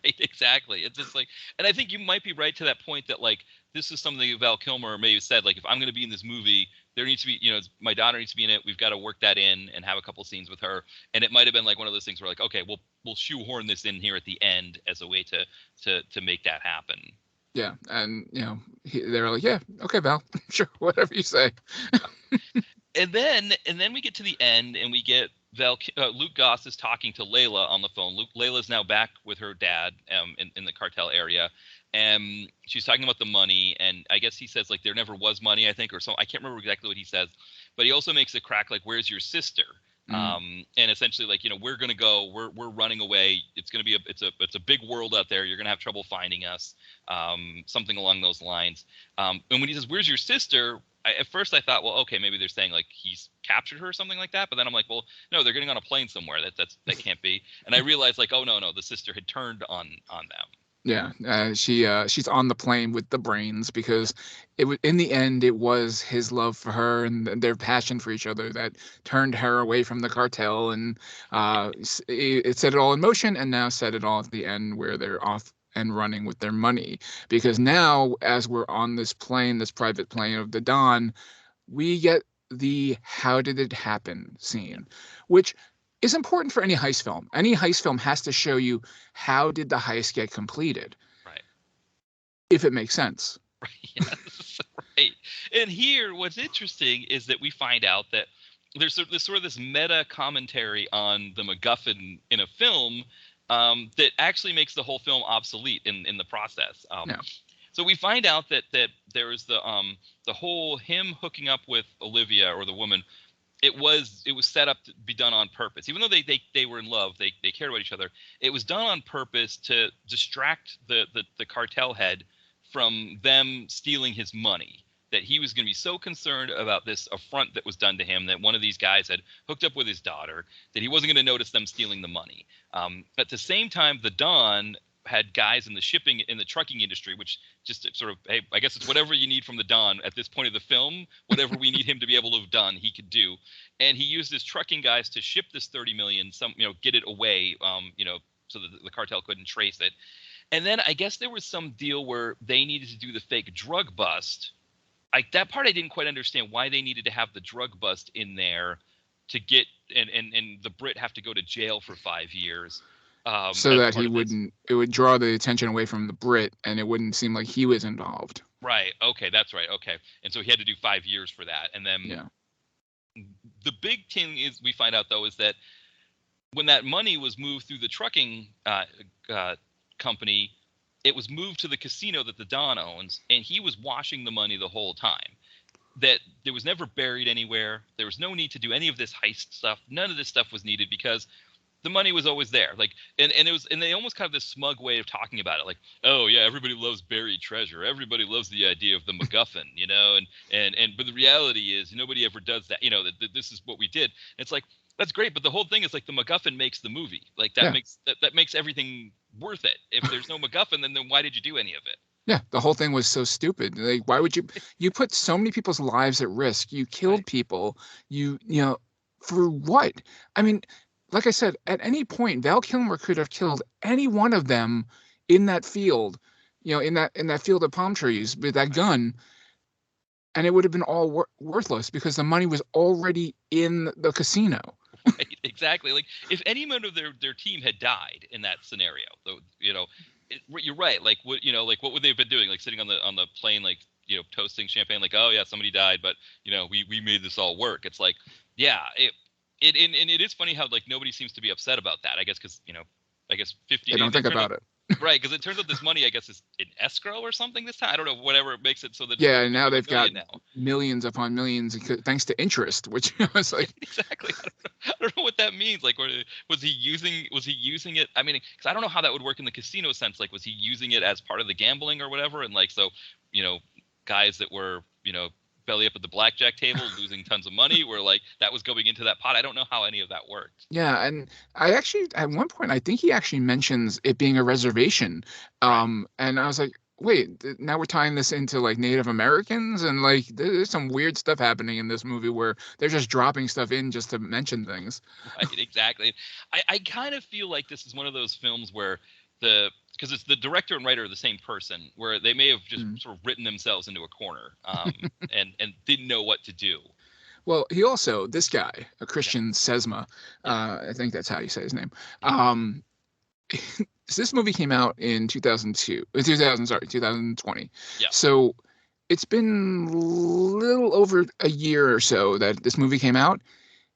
Speaker 3: Right, exactly. It's just like, and I think you might be right to that point that like this is something Val Kilmer may have said, like, if I'm going to be in this movie, there needs to be, my daughter needs to be in it. We've got to work that in and have a couple scenes with her. And it might have been like one of those things where like, okay, we'll shoehorn this in here at the end as a way to make that happen.
Speaker 4: Yeah, and they're like, yeah, okay, Val, sure, whatever you say.
Speaker 3: And then we get to the end, and we get Luke Goss is talking to Layla on the phone. Layla's now back with her dad in the cartel area, and she's talking about the money. And I guess he says like there never was money, I think, or so. I can't remember exactly what he says, but he also makes a crack like, "Where's your sister?" And essentially like, we're gonna go, we're running away. It's gonna be it's a big world out there. You're gonna have trouble finding us. Something along those lines. And when he says, "Where's your sister?" At first I thought, well, okay, maybe they're saying like he's captured her or something like that. But then I'm like, well, no, they're getting on a plane somewhere. That can't be. And I realized like, oh no, the sister had turned on them.
Speaker 4: Yeah, she's on the plane with the brains because in the end it was his love for her and their passion for each other that turned her away from the cartel, and it set it all in motion, and now set it all at the end where they're off and running with their money. Because now, as we're on this plane, this private plane of the Dawn, we get the how did it happen scene, which is important for any heist film. Any heist film has to show you how did the heist get completed,
Speaker 3: Right.
Speaker 4: if it makes sense.
Speaker 3: Yes, right. And here, what's interesting is that we find out that there's sort of this meta commentary on the MacGuffin in a film that actually makes the whole film obsolete in the process.
Speaker 4: No.
Speaker 3: So we find out that there was the whole him hooking up with Olivia, or the woman. It was set up to be done on purpose. Even though they were in love, they cared about each other. It was done on purpose to distract the cartel head from them stealing his money. That he was going to be so concerned about this affront that was done to him, that one of these guys had hooked up with his daughter, that he wasn't going to notice them stealing the money. At the same time, the Don had guys in the trucking industry, which just sort of, hey, I guess it's whatever you need from the Don at this point of the film. Whatever we need him to be able to have done, he could do. And he used his trucking guys to ship this 30 million, get it away, so that the cartel couldn't trace it. And then I guess there was some deal where they needed to do the fake drug bust. That part I didn't quite understand, why they needed to have the drug bust in there to get and the Brit have to go to jail for 5 years.
Speaker 4: So that it would draw the attention away from the Brit, and it wouldn't seem like he was involved.
Speaker 3: Right. Okay, that's right. Okay. And so he had to do 5 years for that. And then the big thing is, we find out though, is that when that money was moved through the trucking company, it was moved to the casino that the Don owns, and he was washing the money the whole time. That there was never buried anywhere. There was no need to do any of this heist stuff. None of this stuff was needed because the money was always there. Like, and they almost kind of this smug way of talking about it. Like, oh yeah, everybody loves buried treasure. Everybody loves the idea of the MacGuffin, but the reality is nobody ever does that. That this is what we did. And it's like, that's great, but the whole thing is like the MacGuffin makes the movie. Like that makes everything worth it. If there's no MacGuffin, then why did you do any of it?
Speaker 4: Yeah, the whole thing was so stupid. Like, why would you put so many people's lives at risk? You killed people. For what? I mean, like I said, at any point, Val Kilmer could have killed any one of them in that field, in that field of palm trees with that gun, and it would have been all worthless because the money was already in the casino.
Speaker 3: Right, exactly. Like, if any member of their team had died in that scenario, you're right. Like, what would they have been doing? Like, sitting on the plane, like, toasting champagne, like, oh yeah, somebody died, but we made this all work. It's like, yeah, it is funny how like nobody seems to be upset about that. I guess because 50.
Speaker 4: They don't think about it.
Speaker 3: Right, because it turns out this money, I guess, is in escrow or something this time. I don't know, whatever it makes it so that.
Speaker 4: Yeah, and now they've got millions upon millions thanks to interest, which was like.
Speaker 3: Exactly. I don't know what that means. Like, was he using it? I mean, because I don't know how that would work in the casino sense. Like, was he using it as part of the gambling or whatever? And like, so, guys that were, belly up at the blackjack table losing tons of money were like, that was going into that pot. I don't know how any of that worked.
Speaker 4: Yeah, and I actually, at one point, I think he actually mentions it being a reservation. And I was like, wait, now we're tying this into like Native Americans, and like there's some weird stuff happening in this movie where they're just dropping stuff in just to mention things.
Speaker 3: Right, exactly. I kind of feel like this is one of those films where because it's the director and writer are the same person, where they may have just sort of written themselves into a corner and didn't know what to do.
Speaker 4: Well, he also, this guy, a Christian Sesma, I think that's how you say his name. This movie came out in 2020.
Speaker 3: Yeah.
Speaker 4: So it's been a little over a year or so that this movie came out.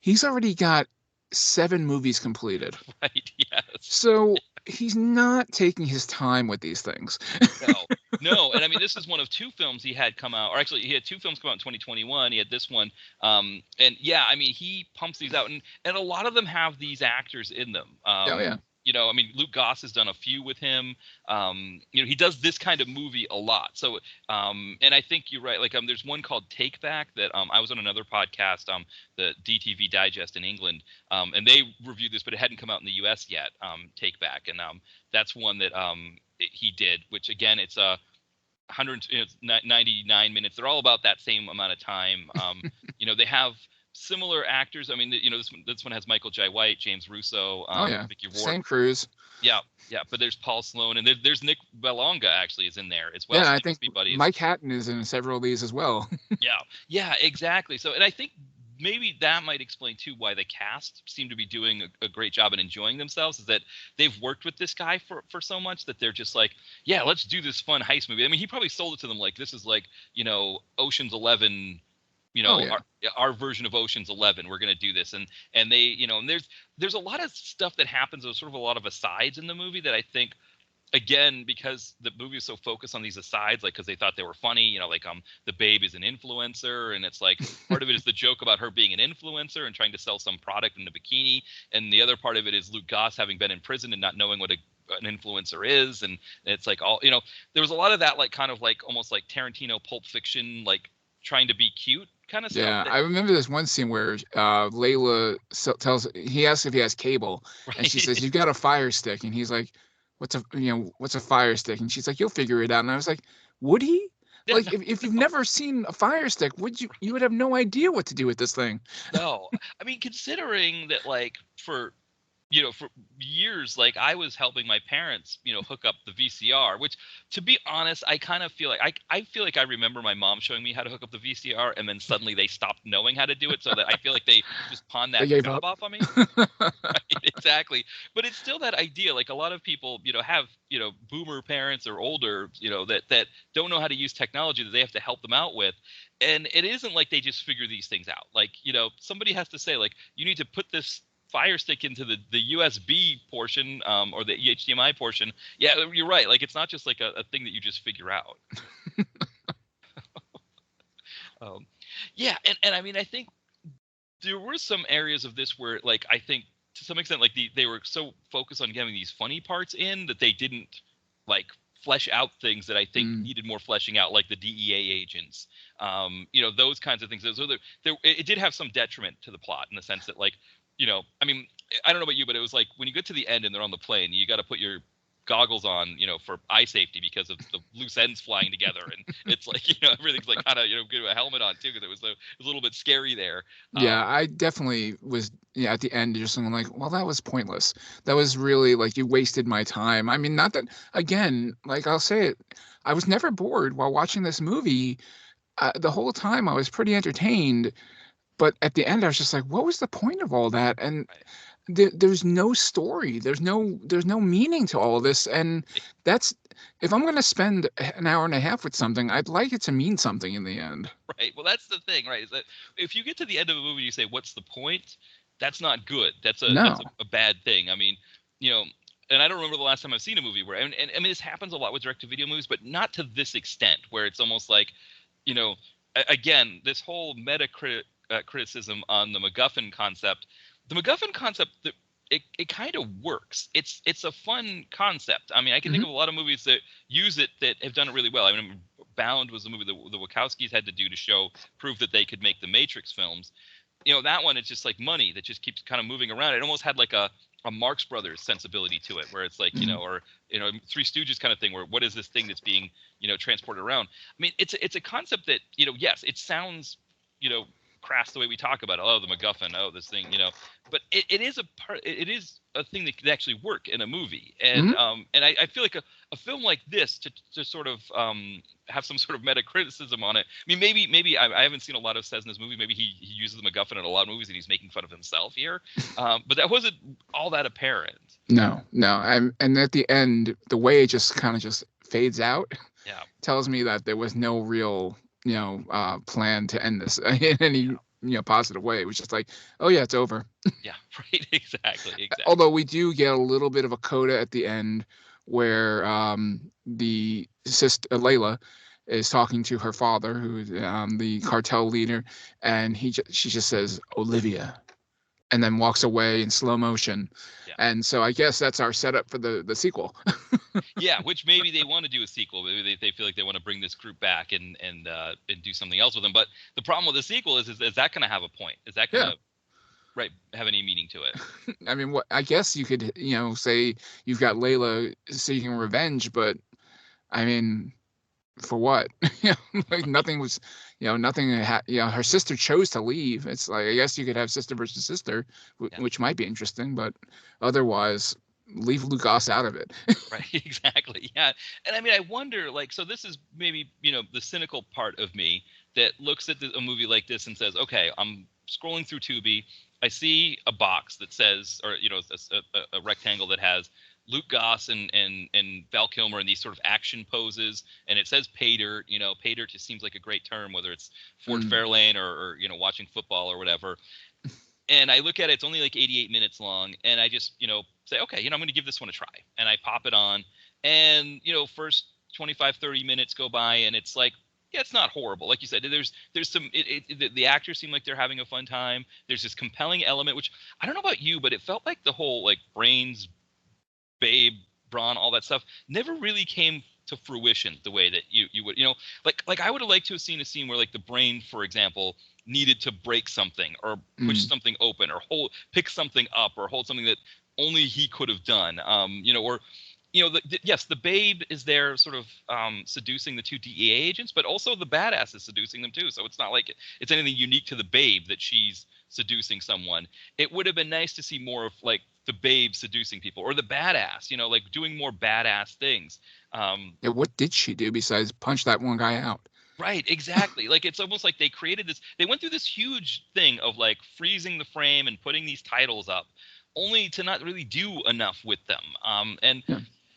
Speaker 4: He's already got 7 movies completed.
Speaker 3: Right, yes.
Speaker 4: So he's not taking his time with these things.
Speaker 3: No. And I mean, this is one of 2 films he had come out, or actually he had 2 films come out in 2021. He had this one. And yeah, I mean, he pumps these out, and a lot of them have these actors in them.
Speaker 4: Yeah.
Speaker 3: I mean, Luke Goss has done a few with him. He does this kind of movie a lot. So, and I think you're right. Like, there's one called Take Back that I was on another podcast, the DTV Digest in England, and they reviewed this, but it hadn't come out in the U.S. yet. Take Back, and that's one that he did. Which again, it's 99 minutes. They're all about that same amount of time. They have similar actors. I mean, this one has Michael Jai White, James Russo, Vicky Ward.
Speaker 4: Same cruise.
Speaker 3: Yeah. But there's Paul Sloan, and there's Nick Belonga actually is in there as well.
Speaker 4: Yeah, I think Mike Hatton is in several of these as well.
Speaker 3: Yeah, exactly. So, and I think maybe that might explain too why the cast seem to be doing a great job and enjoying themselves, is that they've worked with this guy for so much that they're just like, yeah, let's do this fun heist movie. I mean, he probably sold it to them like, this is like, Ocean's 11,
Speaker 4: Oh, yeah.
Speaker 3: our version of Ocean's 11. We're going to do this. And they, and there's a lot of stuff that happens. There's sort of a lot of asides in the movie that I think, again, because the movie is so focused on these asides, like, because they thought they were funny, like the babe is an influencer, and it's like part of it is the joke about her being an influencer and trying to sell some product in a bikini, and the other part of it is Luke Goss having been in prison and not knowing what an influencer is, and it's like all, there was a lot of that, like kind of like almost like Tarantino Pulp Fiction, like trying to be cute kind of stuff.
Speaker 4: Yeah, I remember this one scene where Layla he asks if he has cable, and she says, "You've got a fire stick," and he's like, "What's a fire stick?" And she's like, "You'll figure it out." And I was like, "Would he?"
Speaker 3: Yeah,
Speaker 4: Like,
Speaker 3: no.
Speaker 4: if you've never seen a fire stick, you would have no idea what to do with this thing.
Speaker 3: No, I mean, considering that, like, for years, like, I was helping my parents, hook up the VCR, which, to be honest, I kind of feel like I feel like I remember my mom showing me how to hook up the VCR, and then suddenly they stopped knowing how to do it, so that I feel like they just pawned
Speaker 4: They
Speaker 3: that
Speaker 4: gave
Speaker 3: job
Speaker 4: up.
Speaker 3: off on me. Right, exactly. But it's still that idea. Like, a lot of people, have, boomer parents or older, that don't know how to use technology that they have to help them out with. And it isn't like they just figure these things out. Like, somebody has to say, like, you need to put this fire stick into the USB portion, or the HDMI portion. Yeah, you're right. Like, it's not just like a thing that you just figure out. um, yeah, and I mean, I think there were some areas of this where, like, I think to some extent, like, they were so focused on getting these funny parts in that they didn't, like, flesh out things that I think needed more fleshing out, like the DEA agents, those kinds of things. It did have some detriment to the plot in the sense that, like, I mean, I don't know about you, but it was like when you get to the end and they're on the plane, you got to put your goggles on, for eye safety because of the loose ends flying together, and it's like, everything's like kind of, get a helmet on too, because it was a little bit scary there.
Speaker 4: Yeah, I definitely was. Yeah, at the end, just something like, well, that was pointless. That was really like, you wasted my time. I mean, not that, again, like, I'll say it, I was never bored while watching this movie. The whole time I was pretty entertained, but at the end I was just like, what was the point of all that? And
Speaker 3: Right.
Speaker 4: there's no story. There's no meaning to all of this. And that's, if I'm going to spend an hour and a half with something, I'd like it to mean something in the end.
Speaker 3: Right. Well, that's the thing, right? Is that if you get to the end of a movie and you say, "What's the point?" That's not good. That's
Speaker 4: No.
Speaker 3: a bad thing. I mean, and I don't remember the last time I've seen a movie where, and I mean, this happens a lot with direct-to-video movies, but not to this extent, where it's almost like, again, this whole criticism on the MacGuffin concept. The MacGuffin concept, it kind of works. It's a fun concept. I mean, I can think of a lot of movies that use it that have done it really well. I mean, Bound was the movie the Wachowskis had to do to prove that they could make the Matrix films. That one, it's just like money that just keeps kind of moving around. It almost had like a Marx Brothers sensibility to it, where it's like, or Three Stooges kind of thing, where what is this thing that's being transported around? I mean, it's a concept that, yes, it sounds crass the way we talk about it. Oh, the MacGuffin. Oh, this thing. But it is a part. It is a thing that could actually work in a movie. And and I feel like a film like this to sort of have some sort of meta criticism on it. I mean, maybe I haven't seen a lot of Cessna's movie. Maybe he uses the MacGuffin in a lot of movies and he's making fun of himself here. But that wasn't all that apparent.
Speaker 4: No. And at the end, the way it just kind of just fades out,
Speaker 3: Yeah.
Speaker 4: tells me that there was no real, plan to end this in any, positive way. It was just like, oh yeah, it's over.
Speaker 3: Yeah. Right. Exactly.
Speaker 4: Although we do get a little bit of a coda at the end where the sister Layla is talking to her father, who's the cartel leader, and she just says Olivia, and then walks away in slow motion.
Speaker 3: Yeah.
Speaker 4: And so I guess that's our setup for the sequel.
Speaker 3: Yeah, which maybe they want to do a sequel. Maybe they feel like they want to bring this group back and do something else with them. But the problem with the sequel is that going to have a point? Is that going to have any meaning to it?
Speaker 4: I mean, I guess you could, say you've got Layla seeking revenge, but I mean, for what? Like, nothing was, nothing. Her sister chose to leave. It's like, I guess you could have sister versus sister, which might be interesting, but otherwise, leave Luke Goss out of it.
Speaker 3: Right, exactly. Yeah. And I mean, I wonder, like, so this is maybe, the cynical part of me that looks at a movie like this and says, okay, I'm scrolling through Tubi. I see a box that says, or a rectangle that has Luke Goss and Val Kilmer in these sort of action poses, and it says Paydirt. Paydirt just seems like a great term, whether it's Fort Fairlane or watching football or whatever. And I look at it; it's only like 88 minutes long, and I just say, okay, I'm going to give this one a try, and I pop it on, and first 25, 30 minutes go by, and it's like, yeah, it's not horrible. Like you said, there's some the actors seem like they're having a fun time. There's this compelling element, which I don't know about you, but it felt like the whole like brains, babe, brawn, all that stuff never really came to fruition the way that you would, like I would have liked to have seen a scene where like the brain, for example, needed to break something or push something open or pick something up or hold something that only he could have done. Yes, the babe is there sort of seducing the two DEA agents, but also the badass is seducing them too. So it's not like it's anything unique to the babe that she's seducing someone. It would have been nice to see more of like the babe seducing people or the badass, like doing more badass things.
Speaker 4: Yeah, what did she do besides punch that one guy out?
Speaker 3: Right, exactly. Like it's almost like they created this. They went through this huge thing of like freezing the frame and putting these titles up, only to not really do enough with them.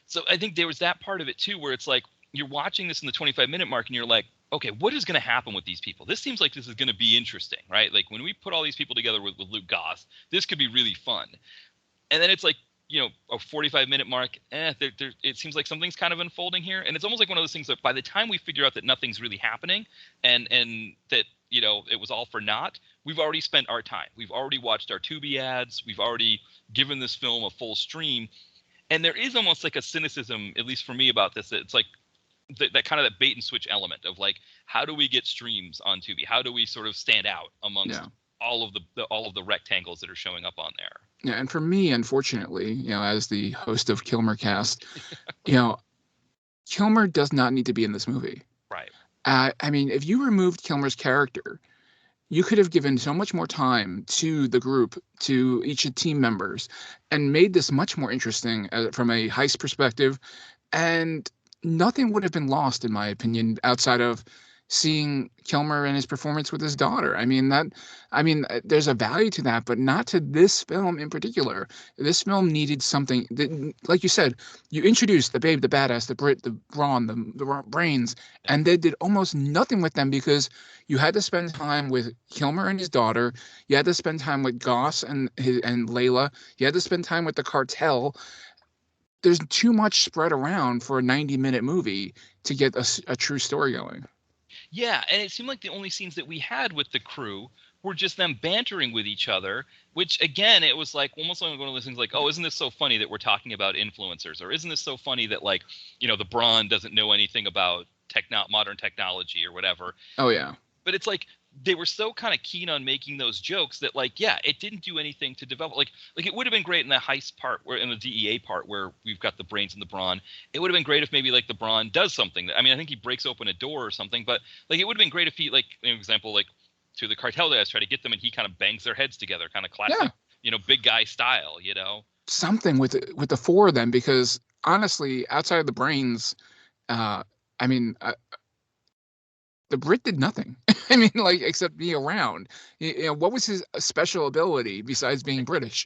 Speaker 3: So I think there was that part of it too, where it's like you're watching this in the 25-minute mark and you're like, okay, what is going to happen with these people? This seems like this is going to be interesting, right? Like when we put all these people together with Luke Goss, this could be really fun. And then it's like, a 45-minute mark, it seems like something's kind of unfolding here. And it's almost like one of those things that by the time we figure out that nothing's really happening and that, it was all for naught, we've already spent our time. We've already watched our Tubi ads. We've already given this film a full stream. And there is almost like a cynicism, at least for me, about this. It's like that kind of that bait and switch element of like, how do we get streams on Tubi? How do we sort of stand out amongst all of the rectangles that are showing up on there?
Speaker 4: Yeah, and for me, unfortunately, as the host of KilmerKast, Kilmer does not need to be in this movie.
Speaker 3: Right.
Speaker 4: I mean, if you removed Kilmer's character, you could have given so much more time to the group, to each of the team members, and made this much more interesting from a heist perspective. And nothing would have been lost, in my opinion, outside of seeing Kilmer and his performance with his daughter. There's a value to that, but not to this film in particular. This film needed something that, like you said, you introduced the babe, the badass, the Brit, the brawn, the brains, and they did almost nothing with them because you had to spend time with Kilmer and his daughter. You had to spend time with Goss and Layla. You had to spend time with the cartel. There's too much spread around for a 90-minute movie to get a true story going.
Speaker 3: Yeah, and it seemed like the only scenes that we had with the crew were just them bantering with each other, which, again, it was like almost like one of those things like, oh, isn't this so funny that we're talking about influencers? Or isn't this so funny that, like, the Brawn doesn't know anything about modern technology or whatever?
Speaker 4: Oh, yeah.
Speaker 3: But it's like they were so kind of keen on making those jokes that, like, yeah, it didn't do anything to develop. Like it would have been great in the heist part, in the DEA part, where we've got the brains and the brawn. It would have been great if maybe like the brawn does something. I think he breaks open a door or something. But like it would have been great if he, like, an example, like to the cartel guys, try to get them and he kind of bangs their heads together, kind of classic, big guy style.
Speaker 4: Something with the four of them, because honestly, outside of the brains, the Brit did nothing. Except be around. What was his special ability besides being British?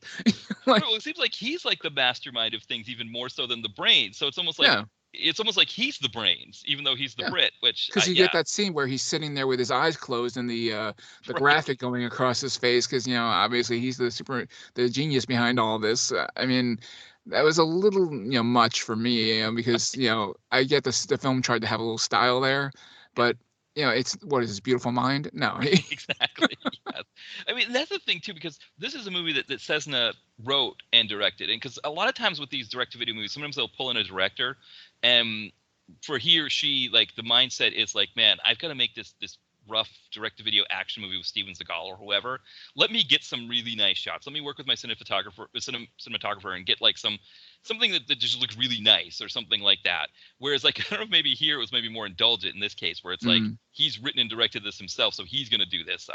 Speaker 3: Well, it seems like he's like the mastermind of things even more so than the brains. So it's almost like he's the brains, even though he's the Brit. Which
Speaker 4: because you get that scene where he's sitting there with his eyes closed and the graphic going across his face, because obviously he's the genius behind all this. That was a little much for me, because I get the film tried to have a little style there, but. It's what is this, Beautiful Mind? No.
Speaker 3: Exactly. Yes. That's the thing too, because this is a movie that Cessna wrote and directed, and because a lot of times with these direct-to-video movies, sometimes they'll pull in a director, and for he or she, like, the mindset is like, man, I've got to make this rough direct-to-video action movie with Steven Seagal or whoever. Let me get some really nice shots. Let me work with my cinematographer and get like something that just looks really nice or something like that. Whereas, like, I don't know if maybe here it was maybe more indulgent in this case, where it's like he's written and directed this himself, so he's going to do this.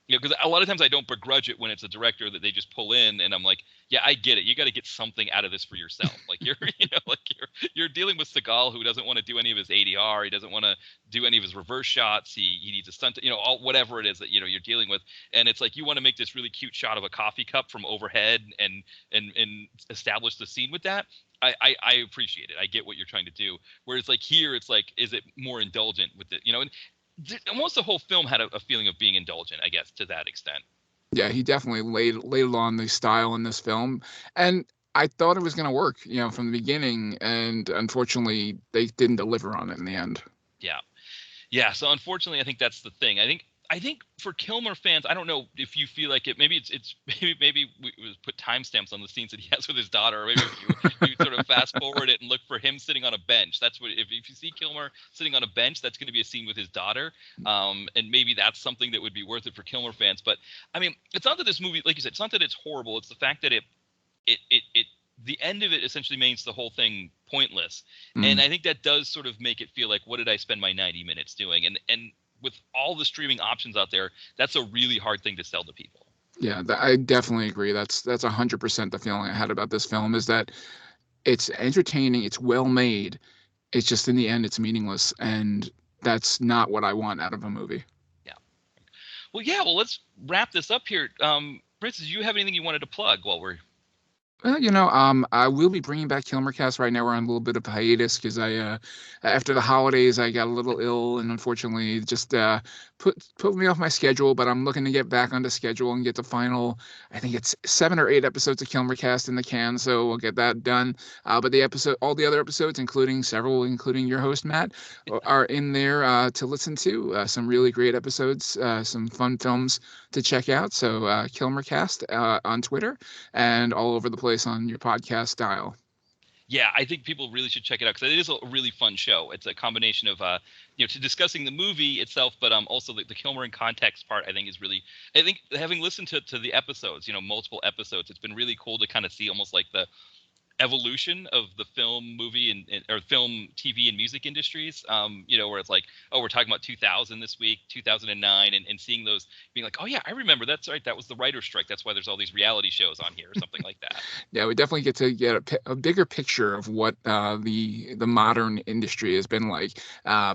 Speaker 3: Because a lot of times I don't begrudge it when it's a director that they just pull in, and I'm like, Yeah, I get it. You got to get something out of this for yourself. Like you're dealing with Seagal, who doesn't want to do any of his ADR. He doesn't want to do any of his reverse shots. He needs a stunt, all whatever it is that you're dealing with. And it's like you want to make this really cute shot of a coffee cup from overhead and establish the scene with that. I appreciate it. I get what you're trying to do. Whereas like here, it's like, is it more indulgent with it? And almost the whole film had a feeling of being indulgent, I guess, to that extent.
Speaker 4: Yeah, he definitely laid on the style in this film, and I thought it was going to work, from the beginning, and unfortunately, they didn't deliver on it in the end.
Speaker 3: Yeah, yeah. So unfortunately, I think that's the thing. I think for Kilmer fans, I don't know if you feel like it. Maybe maybe we put timestamps on the scenes that he has with his daughter, or maybe you sort of fast forward it and look for him sitting on a bench. That's what if you see Kilmer sitting on a bench, that's going to be a scene with his daughter, and maybe that's something that would be worth it for Kilmer fans. But I mean, it's not that this movie, like you said, it's not that it's horrible. It's the fact that it the end of it essentially makes the whole thing pointless, and I think that does sort of make it feel like, what did I spend my 90 minutes doing? And with all the streaming options out there, that's a really hard thing to sell to people.
Speaker 4: Yeah, I definitely agree. That's 100% the feeling I had about this film, is that it's entertaining, it's well made. It's just in the end, it's meaningless, and that's not what I want out of a movie.
Speaker 3: Yeah. Well, let's wrap this up here. Francis, do you have anything you wanted to plug while we're...
Speaker 4: Well, I will be bringing back KilmerKast. Right now, we're on a little bit of hiatus because after the holidays, I got a little ill, and unfortunately, just put me off my schedule. But I'm looking to get back on the schedule and get the final, I think it's 7 or 8 episodes of KilmerKast in the can, so we'll get that done. But all the other episodes, including your host Matt, are in there to listen to. Some really great episodes, some fun films to check out. So KilmerKast on Twitter and all over the place on your podcast dial.
Speaker 3: Yeah, I think people really should check it out because it is a really fun show. It's a combination of to discussing the movie itself, but also the Kilmer in context part. I think is really. I think having listened to the episodes, multiple episodes, it's been really cool to kind of see almost like the evolution of the film, movie, or film, TV, and music industries. Where it's like, oh, we're talking about 2000 this week, 2009, and seeing those, being like, oh yeah, I remember, that's right, that was the writer's strike. That's why there's all these reality shows on here or something like that.
Speaker 4: Yeah, we definitely get to get a bigger picture of what the modern industry has been like.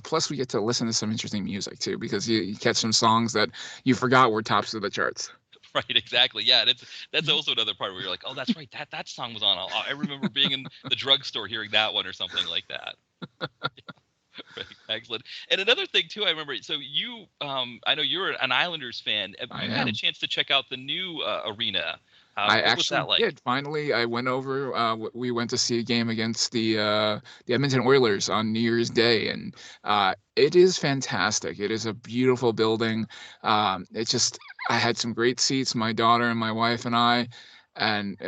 Speaker 4: Plus, we get to listen to some interesting music too, because you catch some songs that you forgot were tops of the charts.
Speaker 3: Right, exactly. Yeah, that's also another part where you're like, oh, that's right, that song was on. I remember being in the drugstore hearing that one or something like that. Right, excellent. And another thing too, I remember. So you, I know you're an Islanders fan. You had a chance to check out the new arena.
Speaker 4: I
Speaker 3: what was that like?
Speaker 4: did. Finally, I went over. We went to see a game against the Edmonton Oilers on New Year's Day, and it is fantastic. It is a beautiful building. It's just, I had some great seats, my daughter and my wife and I, and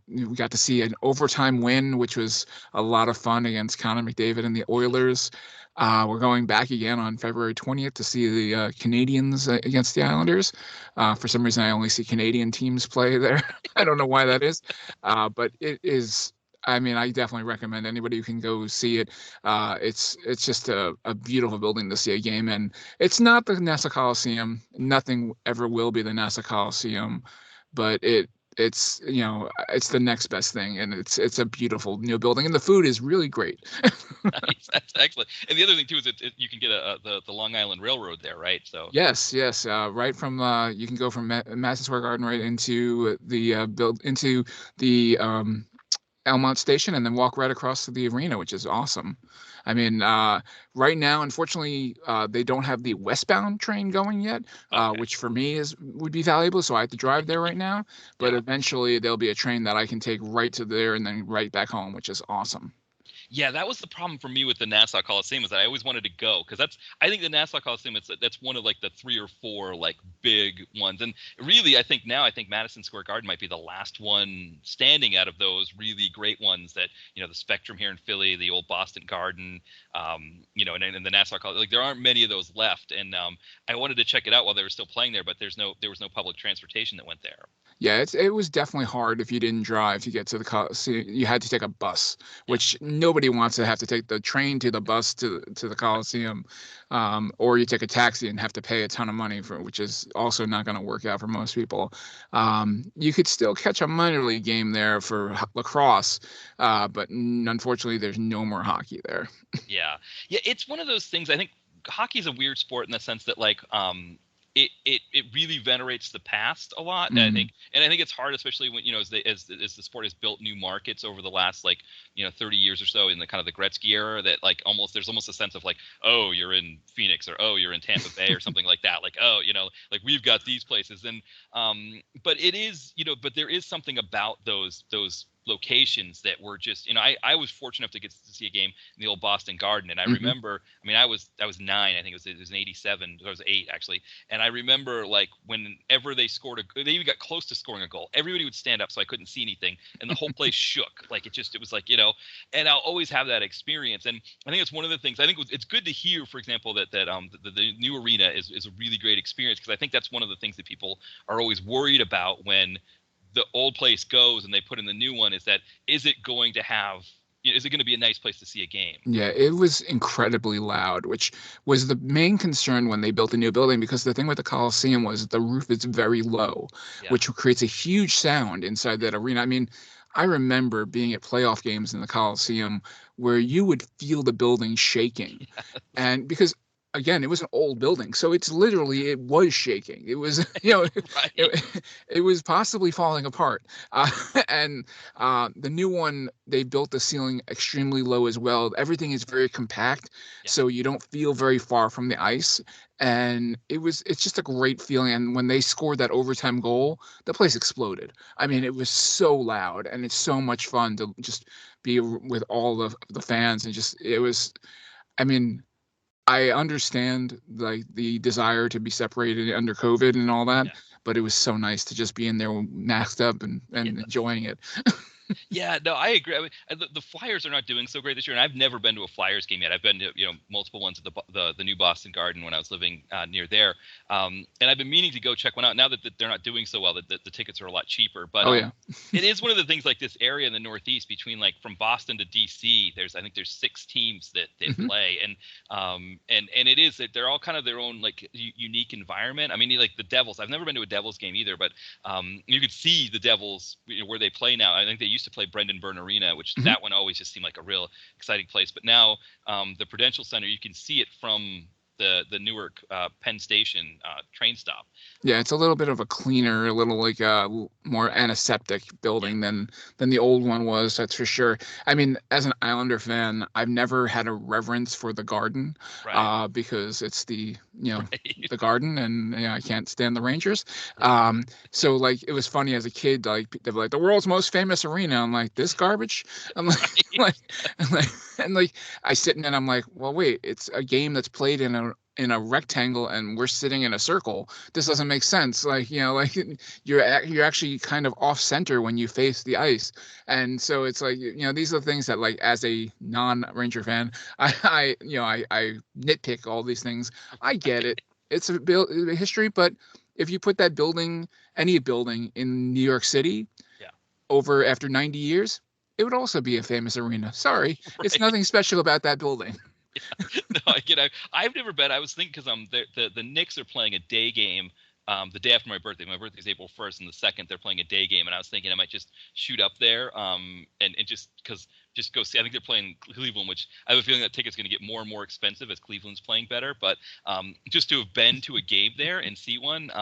Speaker 4: we got to see an overtime win, which was a lot of fun against Connor McDavid and the Oilers. We're going back again on February 20th to see the Canadiens against the Islanders. For some reason, I only see Canadian teams play there. I don't know why that is, but it is. I mean, I definitely recommend anybody who can go see it. It's just a beautiful building to see a game in. It's not the Nassau Coliseum. Nothing ever will be the Nassau Coliseum, but it's it's the next best thing, and it's a beautiful new building, and the food is really great.
Speaker 3: Nice, that's excellent. And the other thing too is you can get the Long Island Railroad there, right? So
Speaker 4: yes, right from you can go from Madison Square Garden right into the Elmont Station, and then walk right across to the arena, which is awesome. I mean, right now, unfortunately, they don't have the westbound train going yet, which for me would be valuable. So I have to drive there right now. But eventually, there'll be a train that I can take right to there and then right back home, which is awesome.
Speaker 3: Yeah, that was the problem for me with the Nassau Coliseum, is that I always wanted to go because I think the Nassau Coliseum, that's one of like the 3 or 4 like big ones, and really I think Madison Square Garden might be the last one standing out of those really great ones that the Spectrum here in Philly, the old Boston Garden, and the Nassau Coliseum. Like there aren't many of those left, and I wanted to check it out while they were still playing there, but there was no public transportation that went there.
Speaker 4: Yeah, it was definitely hard if you didn't drive to get to the Coliseum. You had to take a bus, which nobody nobody wants to have to take the train to the bus to the Coliseum, or you take a taxi and have to pay a ton of money for, which is also not going to work out for most people. You could still catch a minor league game there for lacrosse, but unfortunately, there's no more hockey there.
Speaker 3: Yeah, it's one of those things. I think hockey is a weird sport in the sense that like it really venerates the past a lot. And I think it's hard, especially when, as the sport has built new markets over the last 30 years or so in the kind of the Gretzky era, that like there's almost a sense of like, oh, you're in Phoenix, or oh, you're in Tampa Bay or something like that. Like, oh, like we've got these places. And but it is, but there is something about those locations that were just, I was fortunate enough to get to see a game in the old Boston Garden, and I remember, I was 9, I think it was in '87, I was 8 actually, and I remember like whenever they scored they even got close to scoring a goal, everybody would stand up so I couldn't see anything, and the whole place shook. Like it was like, and I'll always have that experience. And I think it's one of the things, I think it's good to hear, for example, that the new arena is a really great experience, because I think that's one of the things that people are always worried about when the old place goes and they put in the new one, is it going to be a nice place to see a game?
Speaker 4: Yeah, it was incredibly loud, which was the main concern when they built the new building, because the thing with the Coliseum was the roof is very low, which creates a huge sound inside that arena. I mean, I remember being at playoff games in the Coliseum where you would feel the building shaking. And because again, it was an old building, so it was shaking. It was,
Speaker 3: Right.
Speaker 4: it was possibly falling apart. And the new one, they built the ceiling extremely low as well. Everything is very compact, so you don't feel very far from the ice. And it's just a great feeling. And when they scored that overtime goal, the place exploded. I mean, it was so loud, and it's so much fun to just be with all the fans, and it was, I mean, I understand like the desire to be separated under COVID and all that, but it was so nice to just be in there masked up and enjoying it.
Speaker 3: Yeah, no, I agree. I mean, the Flyers are not doing so great this year, and I've never been to a Flyers game yet. I've been to multiple ones at the new Boston Garden when I was living near there, and I've been meaning to go check one out. Now that they're not doing so well, that the tickets are a lot cheaper. But it is one of the things, like this area in the Northeast between like from Boston to DC. I think there's 6 teams that play, and it is that they're all kind of their own like unique environment. I mean, like the Devils. I've never been to a Devils game either, but you could see the Devils where they play now. I think they used to play Brendan Byrne Arena, which that one always just seemed like a real exciting place. But now the Prudential Center, you can see it from the Newark Penn Station train stop.
Speaker 4: Yeah, it's a little bit of a cleaner, a little like more antiseptic building than the old one was. That's for sure. I mean, as an Islander fan, I've never had a reverence for the Garden, because it's the the Garden, and I can't stand the Rangers. So like it was funny as a kid, like they were like the world's most famous arena. I'm like, this garbage. I'm like, and I sit in and I'm like, well, wait, it's a game that's played in a rectangle and we're sitting in a circle. This doesn't make sense. Like, like you're actually kind of off center when you face the ice. And so it's like, these are the things that, like, as a non-Ranger fan, I nitpick all these things. I get it. It's a history, but if you put that building, any building in New York City over after 90 years, it would also be a famous arena. Sorry. It's nothing special about that building.
Speaker 3: No, I get it. I've never been. I was thinking, because the Knicks are playing a day game the day after my birthday. My birthday is April 1st, and the 2nd they're playing a day game, and I was thinking I might just shoot up there and just go see. I think they're playing Cleveland, which I have a feeling that ticket's going to get more and more expensive as Cleveland's playing better. But just to have been to a game there and see one.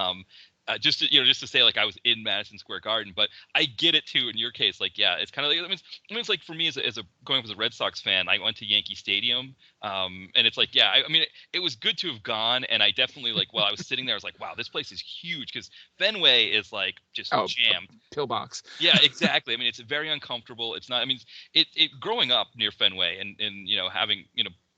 Speaker 3: Just to say, like, I was in Madison Square Garden, but I get it too in your case. Like, yeah, it's kind of like, I mean, it's like for me as a going up as a Red Sox fan, I went to Yankee Stadium, and it's like, yeah, I mean, it was good to have gone, and I definitely, like, while I was sitting there, I was like, wow, this place is huge, because Fenway is like just jammed.
Speaker 4: Pillbox.
Speaker 3: Yeah, exactly. I mean, it's very uncomfortable. It's not. I mean, it growing up near Fenway and having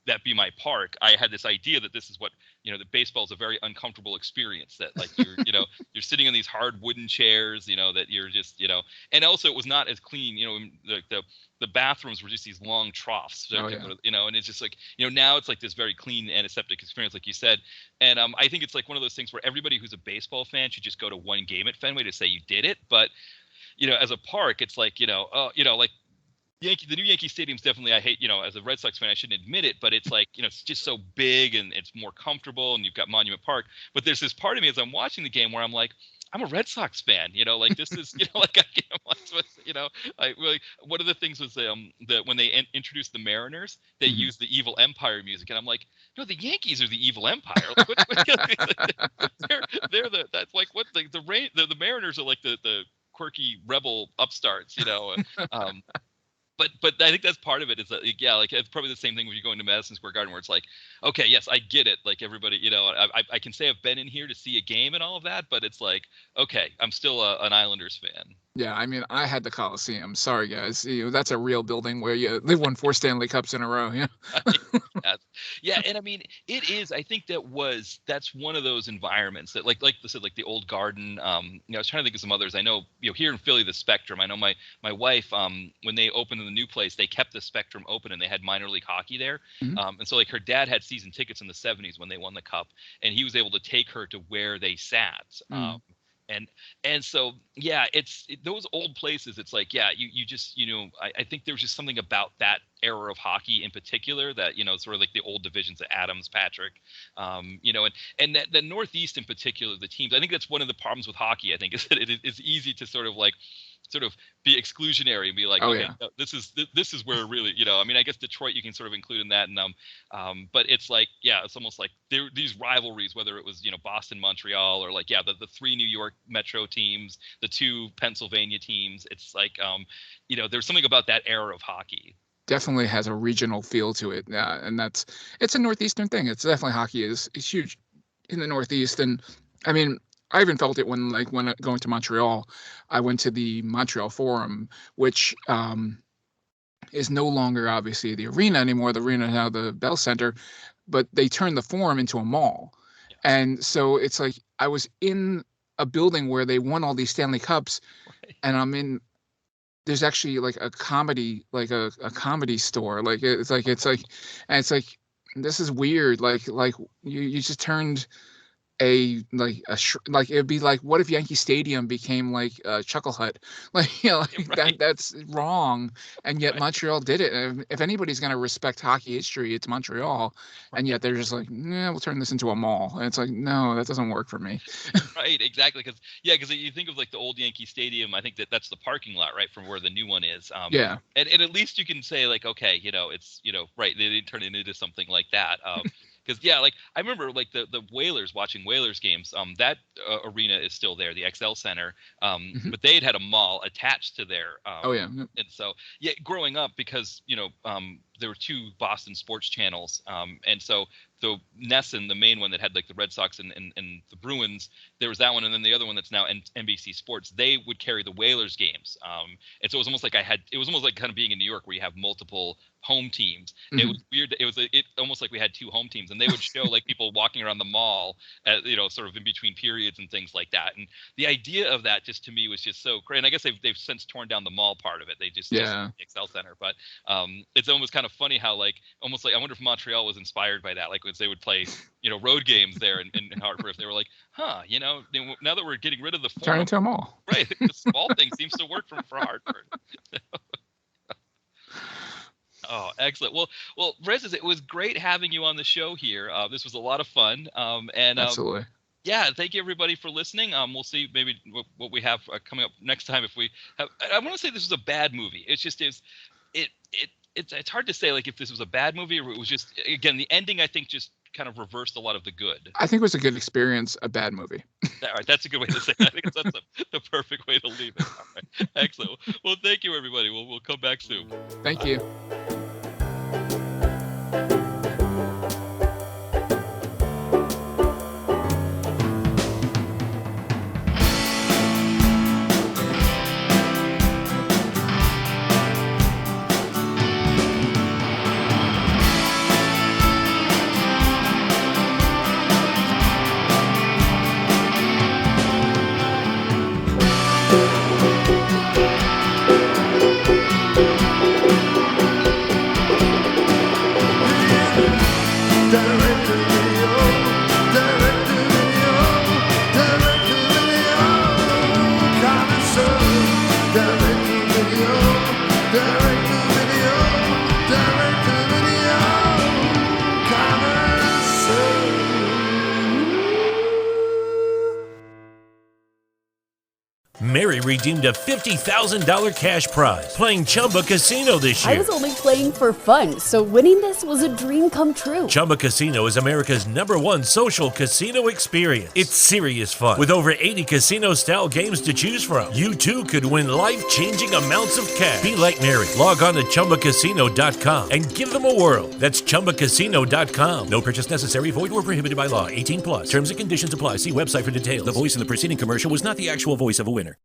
Speaker 3: that be my park, I had this idea that this is what, that baseball is a very uncomfortable experience, that like you're, you're sitting on these hard wooden chairs, that you're just, and also it was not as clean, the bathrooms were just these long troughs, so and it's just like, now it's like this very clean antiseptic experience, like you said. And I think it's like one of those things where everybody who's a baseball fan should just go to one game at Fenway to say you did it. But, as a park, it's like, like The new Yankee Stadium's definitely, I hate, as a Red Sox fan, I shouldn't admit it, but it's like, it's just so big and it's more comfortable and you've got Monument Park. But there's this part of me as I'm watching the game where I'm like, I'm a Red Sox fan, like this is, like one of the things was that when they introduced the Mariners, they used the Evil Empire music, and I'm like, no, the Yankees are the Evil Empire. Like, that's like what the Mariners are like the quirky rebel upstarts, But I think that's part of it is that, like it's probably the same thing when you're going to Madison Square Garden where it's like, okay, yes, I get it. Like everybody, I can say I've been in here to see a game and all of that, but it's like, okay, I'm still an Islanders fan.
Speaker 4: Yeah, I mean, I had the Coliseum. Sorry, guys. That's a real building where they've won 4 Stanley Cups in a row. Yeah.
Speaker 3: Yeah, and I mean, it is. I think that's one of those environments that, like I said, like the old Garden. I was trying to think of some others. I know, here in Philly, the Spectrum. I know my wife, when they opened in the new place, they kept the Spectrum open and they had minor league hockey there. And so, like, her dad had season tickets in the '70s when they won the Cup, and he was able to take her to where they sat. And so, yeah, those old places. It's like, yeah, you just, I think there was just something about that era of hockey in particular that, sort of like the old divisions of Adams, Patrick, and the Northeast in particular, the teams. I think that's one of the problems with hockey. I think is that it is easy to sort of be exclusionary and be like, no, this is where really, I mean, I guess Detroit you can sort of include in that, and but it's like, yeah, it's almost like these rivalries, whether it was Boston, Montreal, or like the 3 New York Metro teams, the 2 Pennsylvania teams. It's like there's something about that era of hockey.
Speaker 4: Definitely has a regional feel to it, and it's a Northeastern thing. It's definitely hockey is huge in the Northeast, and I mean, I even felt it when going to Montreal. I went to the Montreal Forum, which is no longer obviously the arena anymore. The arena is now the Bell Center, but they turned the Forum into a mall. Yeah. And so it's like I was in a building where they won all these Stanley Cups, right. And there's actually like a comedy, like a comedy store. Like it's like this is weird. Like you just turned like it'd be like, what if Yankee Stadium became like a Chuckle Hut? Like, right. That's wrong. And yet Montreal did it. And if anybody's going to respect hockey history, it's Montreal. And yet they're just like, yeah, we'll turn this into a mall. And it's like, no, that doesn't work for me.
Speaker 3: Right, exactly. Because you think of like the old Yankee Stadium, I think that's the parking lot, right, from where the new one is.
Speaker 4: Yeah.
Speaker 3: And at least you can say like, okay, it's, right, they didn't turn it into something like that. Because like I remember like the Whalers, watching Whalers games. That arena is still there, the XL Center. But they had a mall attached to there. And so growing up, because there were 2 Boston sports channels, and so Nesson, the main one that had like the Red Sox and the Bruins, there was that one, and then the other one that's now NBC Sports. They would carry the Whalers games, and so it was almost like kind of being in New York where you have multiple home teams. It was weird. It was almost like we had 2 home teams, and they would show like people walking around the mall, sort of in between periods and things like that. And the idea of that just to me was just so great. And I guess they've since torn down the mall part of it. They just the XL Center, but it's almost kind of funny how almost like I wonder if Montreal was inspired by that. Like when they would play road games there in Hartford, if they were like, now that we're getting rid of the Forum,
Speaker 4: turn into a mall,
Speaker 3: right? The small thing seems to work for Hartford. Oh, excellent. Well, Francis, it was great having you on the show here. This was a lot of fun. And
Speaker 4: absolutely.
Speaker 3: Yeah, thank you everybody for listening. We'll see maybe what we have coming up next time. If we have, I want to say this was a bad movie. It's just it's hard to say like if this was a bad movie or it was just, again, the ending I think just kind of reversed a lot of the good.
Speaker 4: I think it was a good experience, a bad movie.
Speaker 3: All right, that's a good way to say it. I think that's the perfect way to leave it. All right, excellent. Well, thank you everybody. We'll come back soon.
Speaker 4: Thank you.
Speaker 5: Direct to video, direct to
Speaker 1: redeemed a $50,000 cash prize playing Chumba Casino this year.
Speaker 2: I was only playing for fun, so winning this was a dream come true.
Speaker 1: Chumba Casino is America's #1 social casino experience. It's serious fun. With over 80 casino-style games to choose from, you too could win life-changing amounts of cash. Be like Mary. Log on to ChumbaCasino.com and give them a whirl. That's ChumbaCasino.com. No purchase necessary. Void where prohibited by law. 18+. Terms and conditions apply. See website for details. The voice in the preceding commercial was not the actual voice of a winner.